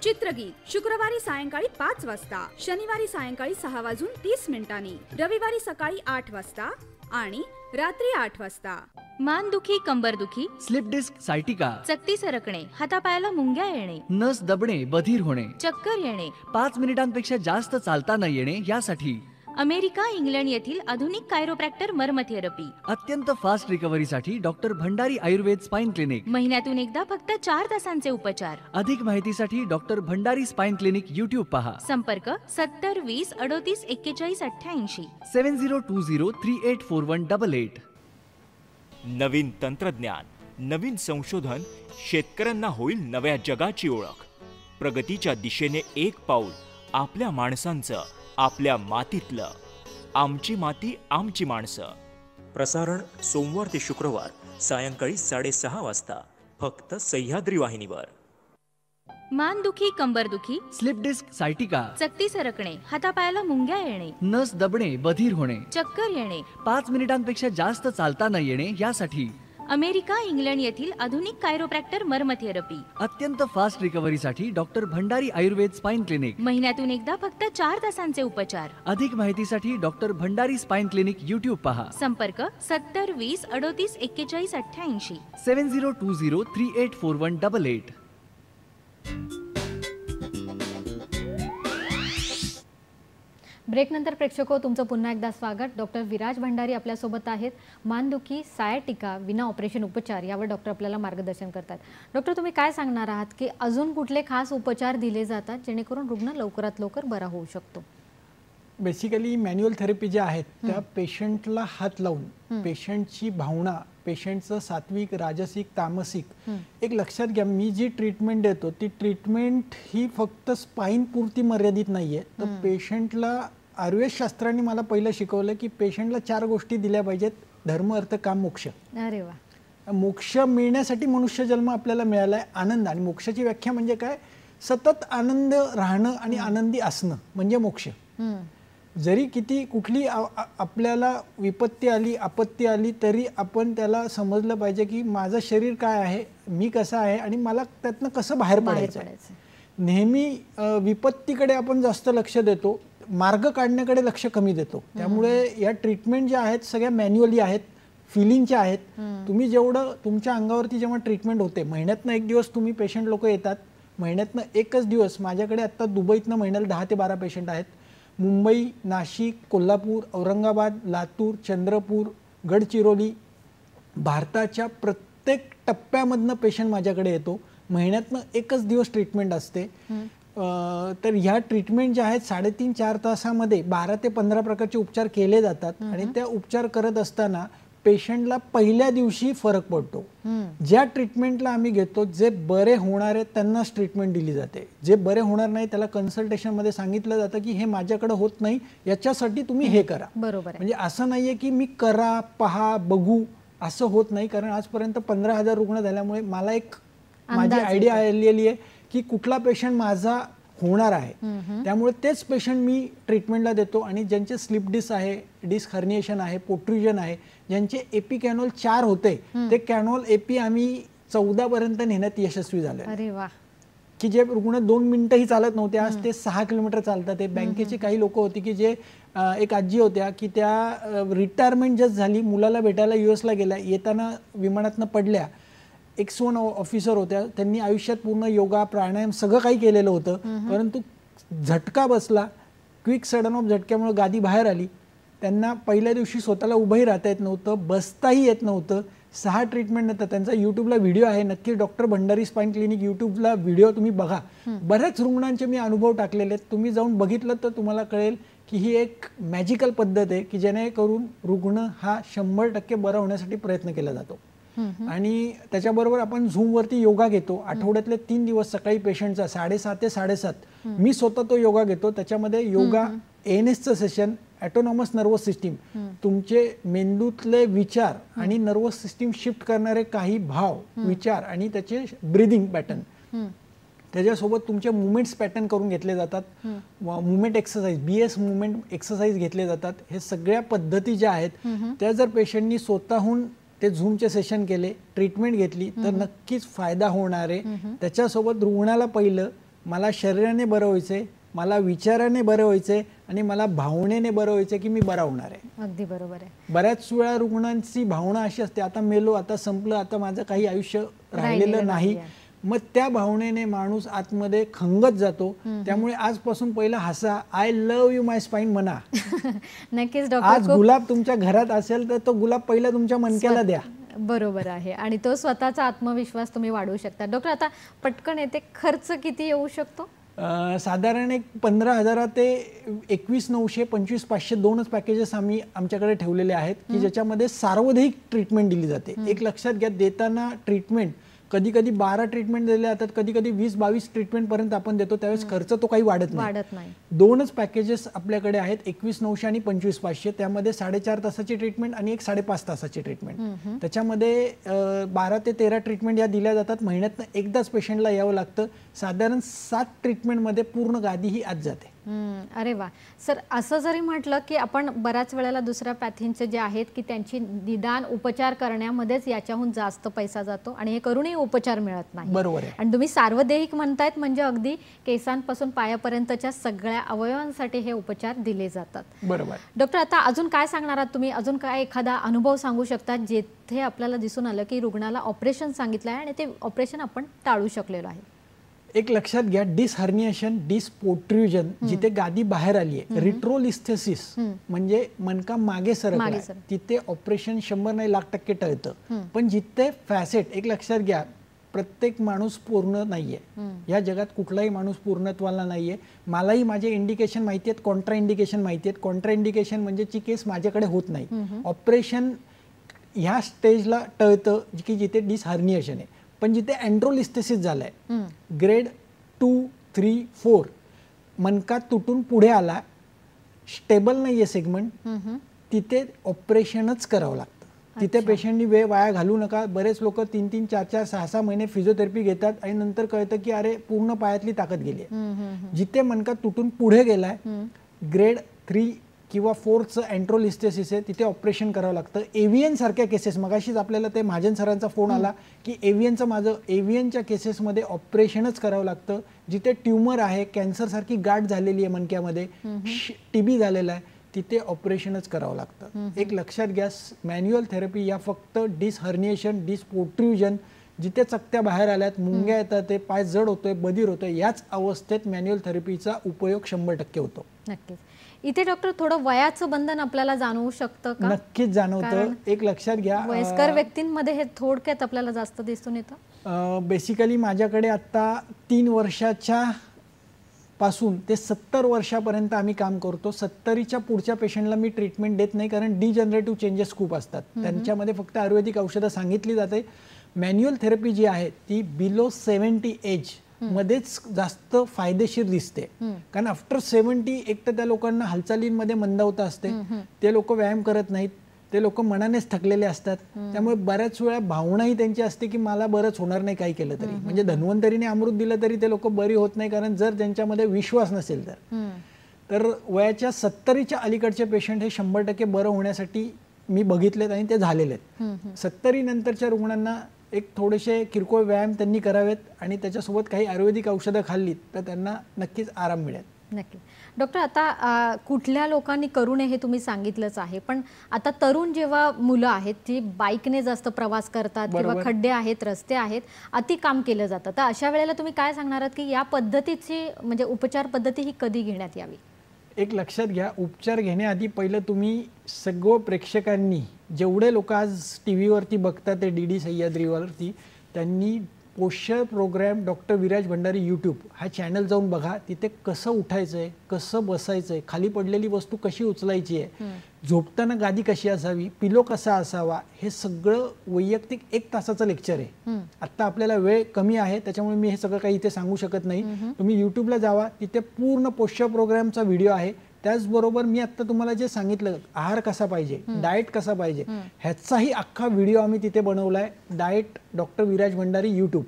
चित्रगीत शुक्रवारी सायंकाळी 5 वाजता, शनिवारी सायंकाळी 6:30 रविवारी सकाळी 8 वाजता आणि रात्री 8 वाजता. मानदुखी, कंबरदुखी, स्लिप डिस्क, सायटिका, चकती सरकणे, हातापायाला मुंग्या येणे, नस दबणे, बधीर होणे, चक्कर येणे, 5 मिनिटांपेक्षा जास्त चालता न येणे यासाठी अमेरिका, इंग्लंड येथील आधुनिक कायरोप्रॅक्टर मर्म थेरपी, अत्यंत फास्ट रिकव्हरीसाठी doctor Bhandari Ayurved spine clinic. महिन्यातून एकदा फक्त 4 तासांचे उपचार. अधिक माहितीसाठी doctor Bhandari spine clinic YouTube पहा. संपर्क 70 20 38 41 88. 7020384188. नवीन तंत्रज्ञान, नवीन संशोधन, शेतकऱ्यांना होईल नव्या जगाची ओळख. प्रगतीच्या दिशेने एक पाऊल आपल्या माणसांचं, आपल्या मातीतलं. आमची माती, आमची माणसं. प्रसारण सोमवार ते शुक्रवार सायंकाळी 6:30 वाजता फक्त सह्याद्री वाहिनीवर. मानदुखी, कंबरदुखी, स्लिप डिस्क, सायटिका, चकती सरकणे, हातापायाला मुंग्या येणे, नस दबणे, बधीर होणे, चक्कर येणे, 5 मिनिटांपेक्षा जास्त चालता न येणे यासाठी अमेरिका, इंग्लंड येथील आधुनिक कायरोप्रॅक्टर मर्म थेरपी, अत्यंत फास्ट रिकव्हरीसाठी doctor Bhandari Ayurved spine clinic. महिन्यातून एकदा फक्त 4 तासांचे उपचार. अधिक माहितीसाठी doctor Bhandari spine clinic YouTube पहा. संपर्क 70 20 38 41 88. 7020384188. ब्रेकनंतर प्रेक्षको, तुमचं पुन्हा एकदा स्वागत. डॉक्टर विराज भंडारी आपल्यासोबत आहेत. मानदुखी, सायटिका, विना ऑपरेशन उपचार यावर डॉक्टर आपल्याला मार्गदर्शन करतात. डॉक्टर, तुम्ही काय सांगणार आहात की अजून कुठले खास उपचार दिले जातात जेणेकरून रुग्ण लवकरात लवकर बरा होऊ शकतो? बेसिकली मॅन्युअल थेरपी ज्या आहेत त्या पेशंटला हात लावून पेशंटची भावना, पेशंटचं सात्विक, राजसिक, तामसिक, एक लक्षात घ्या, मी जी ट्रीटमेंट देतो ती ट्रीटमेंट ही फक्त स्पाईन पुरती मर्यादित नाहीये. तर पेशंटला आयुर्वेदशास्त्राने मला पहिलं शिकवलं की पेशंटला 4 गोष्टी दिल्या पाहिजेत: धर्म, अर्थ, काम, मोक्ष. अरे वा. मोक्ष मिळण्यासाठी मनुष्य जन्म आपल्याला मिळालाय. आनंद, आणि मोक्षाची व्याख्या म्हणजे काय? सतत आनंद राहणं आणि आनंदी असणं म्हणजे मोक्ष. जरी किती कुठली आपल्याला विपत्ती आली, आपत्ती आली, तरी आपण त्याला समजलं पाहिजे की माझं शरीर काय आहे, मी कसा आहे आणि मला त्यातनं कसं बाहेर पडायचं आहे. नेहमी विपत्तीकडे आपण जास्त लक्ष देतो, मार्ग काढण्याकडे लक्ष कमी देतो. त्यामुळे या ट्रीटमेंट ज्या आहेत सगळ्या मॅन्युअली आहेत, फिलिंगच्या आहेत. तुम्ही जेवढं तुमच्या अंगावरती जेव्हा ट्रीटमेंट होते, महिन्यातनं एक दिवस तुम्ही पेशंट लोक येतात, महिन्यातनं एकच दिवस. माझ्याकडे आता दुबईतनं महिन्याला 10 ते 12 पेशंट आहेत. मुंबई, नाशिक, कोल्हापूर, औरंगाबाद, लातूर, चंद्रपूर, गडचिरोली, भारताच्या प्रत्येक टप्प्यामधनं पेशंट माझ्याकडे येतो. महिन्यातनं एकच दिवस ट्रीटमेंट असते. तर ह्या ट्रीटमेंट ज्या आहेत 3.5-4 तासामध्ये 12 ते 15 प्रकारचे उपचार केले जातात. आणि त्या उपचार करत असताना पेशंटला पहिल्या दिवशी फरक पडतो. ज्या ट्रीटमेंटला आम्ही घेतो, जे बरे होणार आहेत त्यांनाच ट्रीटमेंट दिली जाते. जे बरे होणार नाही त्याला कन्सल्टेशनमध्ये सांगितलं जातं की हे माझ्याकडे होत नाही, याच्यासाठी तुम्ही हे करा. बरोबर. म्हणजे असं नाहीये की मी करा, पहा, बघू असं होत नाही. कारण आजपर्यंत 15,000 रुग्ण झाल्यामुळे मला एक माझी आयडिया आलेली आहे की कुठला पेशंट माझा होणार आहे. त्यामुळे तेच पेशंट मी ट्रीटमेंटला देतो. आणि ज्यांचे स्लिप डिस्क आहे, डिस्क हर्निएशन आहे, पोट्रुजन आहे, ज्यांचे एपी कॅनोल 4 होते, ते कॅनोल एपी आम्ही 14 पर्यंत नेण्यात यशस्वी झाले. अरे वा. की जे रुग्ण 2 मिनिटंही चालत नव्हते आज ते 6 किलोमीटर चालतात. ते बँकेचे काही लोक होती की जे एक आजी होत्या की त्या रिटायरमेंट जस्ट झाली, मुलाला भेटायला US ला गेल्या, येताना विमानातनं पडल्या. X1 ऑफिसर होत्या, त्यांनी आयुष्यात पूर्ण योगा प्राणायाम सगळं काही केलेलं होतं, परंतु झटका बसला, क्विक सडन ऑफ झटक्यामुळे गादी बाहेर आली. त्यांना पहिल्या दिवशी स्वतःला उभंही राहता येत नव्हतं, बसताही येत नव्हतं. 6 ट्रीटमेंट नंतर त्यांचा यूट्यूबला व्हिडिओ आहे, नक्की डॉक्टर भंडारी स्पाइन क्लिनिक यूट्यूबला व्हिडिओ तुम्ही बघा. बऱ्याच रुग्णांचे मी अनुभव टाकलेले आहेत, तुम्ही जाऊन बघितलं तर तुम्हाला कळेल की ही एक मॅजिकल पद्धत आहे की जेणेकरून रुग्ण हा 100% बरा होण्यासाठी प्रयत्न केला जातो. आणि त्याच्याबरोबर आपण झूमवरती योगा घेतो. आठवड्यातले 3 दिवस सकाळी पेशंटचा 6:30 ते 7:30 मी स्वतः तो योगा घेतो. त्याच्यामध्ये योगा ANSचं सेशन, ऑटोनॉमस नर्वस सिस्टीम, तुमचे मेंदूतले विचार आणि नर्वस सिस्टीम शिफ्ट करणारे काही भाव, विचार आणि त्याचे ब्रीदिंग पॅटर्न, त्याच्यासोबत तुमचे मुवमेंट्स पॅटर्न करून घेतले जातात. Movement exercise, BS movement exercise घेतले जातात. हे सगळ्या पद्धती ज्या आहेत त्या जर पेशंटनी स्वतःहून ते झूमचे सेशन केले, ट्रीटमेंट घेतली तर नक्कीच फायदा होणार आहे. त्याच्यासोबत रुग्णाला पहिलं मला शरीराने बरं व्हायचंय, मला विचाराने बरं व्हायचंय आणि मला भावनेने बरं व्हायचंय की मी बरा होणार आहे. अगदी बरोबर आहे. बऱ्याच वेळा रुग्णांची भावना अशी असते, आता मेलो, आता संपलं, आता माझं काही आयुष्य राहिलेलं नाही. मग त्या भावनेने माणूस आतमध्ये खंगत जातो. त्यामुळे आजपासून पहिला हसा, I love you my spine म्हणा. नक्कीच आज गुलाब तुमच्या घरात असेल तर तो गुलाब पहिला तुमच्या मणक्याला द्या. बरोबर आहे. आणि तो स्वतःचा आत्मविश्वास तुम्ही वाढवू शकता. डॉक्टर आता पटकन येते, खर्च किती येऊ शकतो? साधारण एक 15,000 ते 21,900, 25,500 दोनच पॅकेजेस आम्ही आमच्याकडे ठेवलेले आहेत की ज्याच्यामध्ये सार्वजनिक ट्रीटमेंट दिली जाते. एक लक्षात घ्या, देताना ट्रीटमेंट कधी कधी 12 ट्रीटमेंट दिले जातात, कधी कधी 20-22 ट्रीटमेंट पर्यंत आपण देतो. त्यावेळेस खर्च तो काही वाढत नाही. दोनच पॅकेजेस आपल्याकडे आहेत, 21,900 आणि 25,500. त्यामध्ये 4.5 तासाची ट्रीटमेंट आणि एक 5.5 तासाची ट्रीटमेंट. त्याच्यामध्ये 12 ते 13 ट्रीटमेंट या दिल्या जातात. महिन्यातनं एकदाच पेशंटला यावं लागतं. साधारण 7 ट्रीटमेंटमध्ये पूर्ण गादी ही आज जाते. अरे वा सर, असं जरी म्हटलं की आपण बऱ्याच वेळेला दुसऱ्या पॅथींचे जे आहेत की त्यांची निदान उपचार करण्यामध्येच याच्याहून जास्त पैसा जातो आणि हे करूनही उपचार मिळत नाही. बरोबर आहे. आणि तुम्ही सार्वदेहिक म्हणतायत म्हणजे अगदी केसांपासून पायापर्यंतच्या सगळ्या अवयवांसाठी हे उपचार दिले जातात. बरोबर. डॉक्टर आता अजून काय सांगणार आहात तुम्ही? अजून काय एखादा अनुभव सांगू शकता जेथे आपल्याला दिसून आलं की रुग्णाला ऑपरेशन सांगितलं आहे आणि ते ऑपरेशन आपण टाळू शकलेलो आहे? एक लक्षात घ्या, डिस हर्निएशन, डिस पोट्रुजन, जिथे गादी बाहेर आली आहे, रिट्रोलिस्थेसिस म्हणजे मनका मागे सरकला, तिथे ऑपरेशन 100 नाही लाख% टळतं. पण जिथे फॅसेट, एक लक्षात घ्या, प्रत्येक माणूस पूर्ण नाहीये. या जगात कुठलाही माणूस पूर्णत्वाला नाहीये. मलाही माझे इंडिकेशन माहिती आहेत, कॉन्ट्रा इंडिकेशन माहिती आहेत. कॉन्ट्रा इंडिकेशन म्हणजे ची केस माझ्याकडे होत नाही. ऑपरेशन ह्या स्टेजला टळतं की जिथे डिस हर्निएशन आहे. पण जिथे अँड्रोलिस्थेसिस झालाय, ग्रेड 2, 3, 4, मनका तुटून पुढे आला, स्टेबल नाहीये सेगमेंट, तिथे ऑपरेशनच करावं लागतं. तिथे पेशंटनी वेळ वाया घालू नका. बरेच लोक 3-3, 4-4, 6-6 महिने फिजिओथेरपी घेतात आणि नंतर कळतं की अरे पूर्ण पायातली ताकद गेली आहे. जिथे मनका तुटून पुढे गेलाय, ग्रेड 3 किंवा 4चं अँट्रोलिस्थेसिस आहे, तिथे ऑपरेशन करावं लागतं. एव्हियन सारख्या केसेस, मगाशीच आपल्याला ते महाजन सरांचा फोन आला की एव्हियनच्या केसेसमध्ये ऑपरेशनच करावं लागतं. जिथे ट्युमर आहे, कॅन्सर सारखी गाठ झालेली आहे मणक्यामध्ये, TB झालेला आहे, तिथे ऑपरेशनच करावं लागतं. एक लक्षात घ्या, मॅन्युअल थेरपी या फक्त डिस हर्निएशन, डिस पोट्रुजन, जिथे चकत्या बाहेर आल्यात, मुंग्या येतात, ते पाय जड होतोय, बधीर होतोय, याच अवस्थेत मॅन्युअल थेरपीचा उपयोग 100% होतो. नक्कीच. इथे डॉक्टर थोडं वयाचं बंधन आपल्याला जाणवू शकतं का? नक्कीच जाणवतं. एक लक्षात घ्या, वयस्कर व्यक्तींमध्ये हे थोडक्यात आपल्याला जास्त दिसून येतं. बेसिकली माझ्याकडे आता 3 वर्षाच्या पासून ते 70 वर्षापर्यंत आम्ही काम करतो. 70च्या पुढच्या पेशंटला मी ट्रीटमेंट देत नाही, कारण डिजनरेटिव्ह चेंजेस खूप असतात. त्यांच्यामध्ये फक्त आयुर्वेदिक औषधं सांगितली जाते. मॅन्युअल थेरपी जी आहे ती बिलो 70 एज मध्येच जास्त फायदेशीर दिसते. कारण आफ्टर 70 एक तर त्या लोकांना हालचालींमध्ये मंदावता असते, ते लोक व्यायाम करत नाहीत, ते लोक मनानेच थकलेले असतात. त्यामुळे बऱ्याच वेळा भावनाही त्यांची असते की मला बरंच होणार नाही काही केलं तरी. म्हणजे धन्वंतरीने अमृत दिलं तरी ते लोक बरी होत नाही, कारण जर त्यांच्यामध्ये विश्वास नसेल तर वयाच्या 70च्या अलीकडचे पेशंट हे 100% बरं होण्यासाठी मी बघितलेत आणि ते झालेले आहेत. 70 नंतरच्या रुग्णांना एक थोडेसे किरकोळ व्यायाम त्यांनी करावेत आणि त्याच्यासोबत काही आयुर्वेदिक औषधं खाल्लीत तर त्यांना नक्कीच आराम मिळेल. नक्की. डॉक्टर, आता कुठल्या लोकांनी करू नये हे तुम्ही सांगितलंच आहे, पण आता तरुण जेव्हा मुलं आहेत जी बाईकने जास्त प्रवास करतात किंवा खड्डे आहेत, रस्ते आहेत, अति काम केलं जातं, तर अशा वेळेला तुम्ही काय सांगणार आहात की या पद्धतीची म्हणजे उपचार पद्धती ही कधी घेण्यात यावी? एक लक्षात घ्या, उपचार घेण्याआधी पहिलं तुम्ही सगळं प्रेक्षकांनी जेवढे लोक आज टी व्हीवरती बघतात ते DD सह्याद्रीवरती, त्यांनी posture programme doctor Viraj Bhandari YouTube हा चॅनल जाऊन बघा. तिथे कसं उठायचं आहे, कसं बसायचं आहे, खाली पडलेली वस्तू कशी उचलायची आहे, झोपताना गादी कशी असावी, पिलो कसा असावा, हे सगळं वैयक्तिक 1 तासाचं लेक्चर आहे. आत्ता आपल्याला वेळ कमी आहे त्याच्यामुळे मी हे सगळं काही इथे सांगू शकत नाही. तुम्ही यूट्यूबला जावा, तिथे पूर्ण पोश्चर प्रोग्रामचा व्हिडिओ आहे. त्याचबरोबर मी आत्ता तुम्हाला जे सांगितलं आहार कसा पाहिजे, डाएट कसा पाहिजे, ह्याचाही अख्खा व्हिडिओ आम्ही तिथे बनवला आहे. Diet doctor Viraj Bhandari YouTube,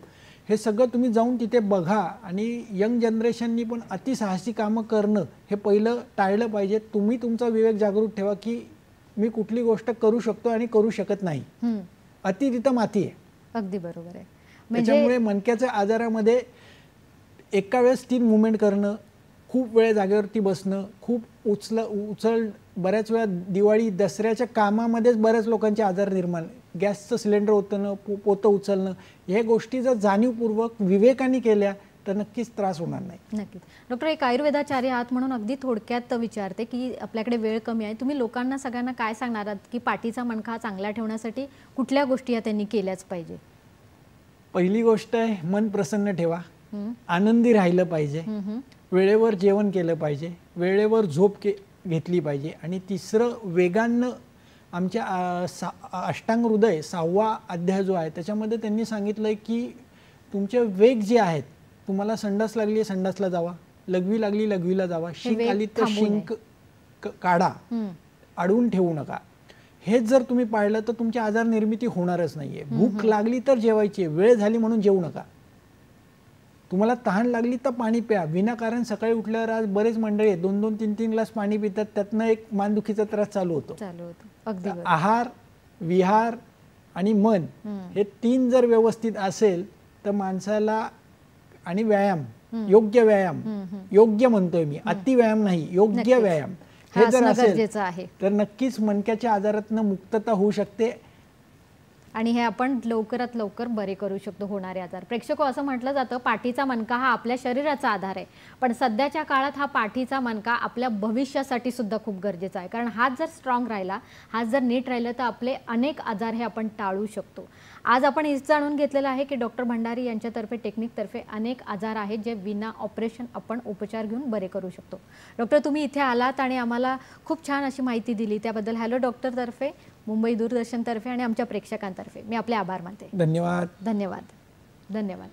हे सगळं तुम्ही जाऊन तिथे बघा. आणि यंग जनरेशननी पण अतिसाहसी कामं करणं हे पहिलं टाळलं पाहिजे. तुम्ही तुमचा विवेक जागृत ठेवा की मी कुठली गोष्ट करू शकतो आणि करू शकत नाही. अति तिथं माती आहे. अगदी बरोबर आहे. त्याच्यामुळे मणक्याच्या आजारामध्ये एका वेळेस 3 मुवमेंट करणं, खूप वेळ जागेवरती बसणं, खूप उचल बऱ्याच वेळा दिवाळी दसऱ्याच्या कामामध्येच बऱ्याच लोकांचे आजार निर्माण, गॅसचं सिलेंडर उचलणं, पोतं उचलणं, ह्या गोष्टी जर जाणीवपूर्वक विवेकाने केल्या तर नक्कीच त्रास होणार नाही. नक्कीच. डॉक्टर, एक आयुर्वेदाचार्य आहात म्हणून अगदी थोडक्यात विचारते की आपल्याकडे वेळ कमी आहे, तुम्ही लोकांना सगळ्यांना काय सांगणार आहात की पाठीचा मणका चांगला ठेवण्यासाठी कुठल्या गोष्टी या त्यांनी केल्याच पाहिजे? पहिली गोष्ट आहे, मन प्रसन्न ठेवा, आनंदी राहिलं पाहिजे, वेळेवर जेवण केलं पाहिजे, वेळेवर झोप घेतली पाहिजे. आणि तिसरं, वेगानं आमच्या अष्टांग हृदय 6वा अध्याय जो आहे त्याच्यामध्ये त्यांनी सांगितलंय की तुमचे वेग जे आहेत, तुम्हाला संडास लागली संडासला जावा, लघवी लागली लघवीला जावा, शिंक आली तर शिंक काढा, अडवून ठेवू नका. हेच जर तुम्ही पाळलं तर तुमची आजार निर्मिती होणारच नाहीये. भूक लागली तर जेवायची, वेळ झाली म्हणून जेवू नका. तुम्हाला तहान लागली तर पाणी प्या. विनाकारण सकाळी उठल्यावर आज बरेच मंडळी आहेत 2-2, 3-3 ग्लास पाणी पितात, त्यातनं एक मानदुखीचा त्रास चालू होतो. आहार, विहार आणि मन हे 3 जर व्यवस्थित असेल तर माणसाला, आणि व्यायाम, योग्य व्यायाम, योग्य म्हणतोय मी, अति व्यायाम नाही, योग्य व्यायाम हे जर असेल तर नक्कीच मणक्याच्या आजारातनं मुक्तता होऊ शकते आणि हे आपण लवकरात लवकर बरे करू शकतो होणारे आजार. प्रेक्षको, असं म्हटलं जातं पाठीचा मणका हा आपल्या शरीराचा आधार आहे, पण सध्याच्या काळात हा पाठीचा मणका आपल्या भविष्यासाठी सुद्धा खूप गरजेचा आहे. कारण हात जर स्ट्रॉंग राहिला, हात जर नीट राहिला तर आपले अनेक आजार हे आपण टाळू शकतो. आज आपण हेच जाणून घेतलेलं आहे की डॉक्टर भंडारी यांच्यातर्फे टेक्निकतर्फे अनेक आजार आहेत जे विना ऑपरेशन आपण उपचार घेऊन बरे करू शकतो. डॉक्टर, तुम्ही इथे आलात आणि आम्हाला खूप छान अशी माहिती दिली, त्याबद्दल हॅलो डॉक्टर तर्फे, मुंबई दूरदर्शन तर्फे आणि आमच्या प्रेक्षकांतर्फे मी आपले आभार मानते. धन्यवाद. धन्यवाद. धन्यवाद.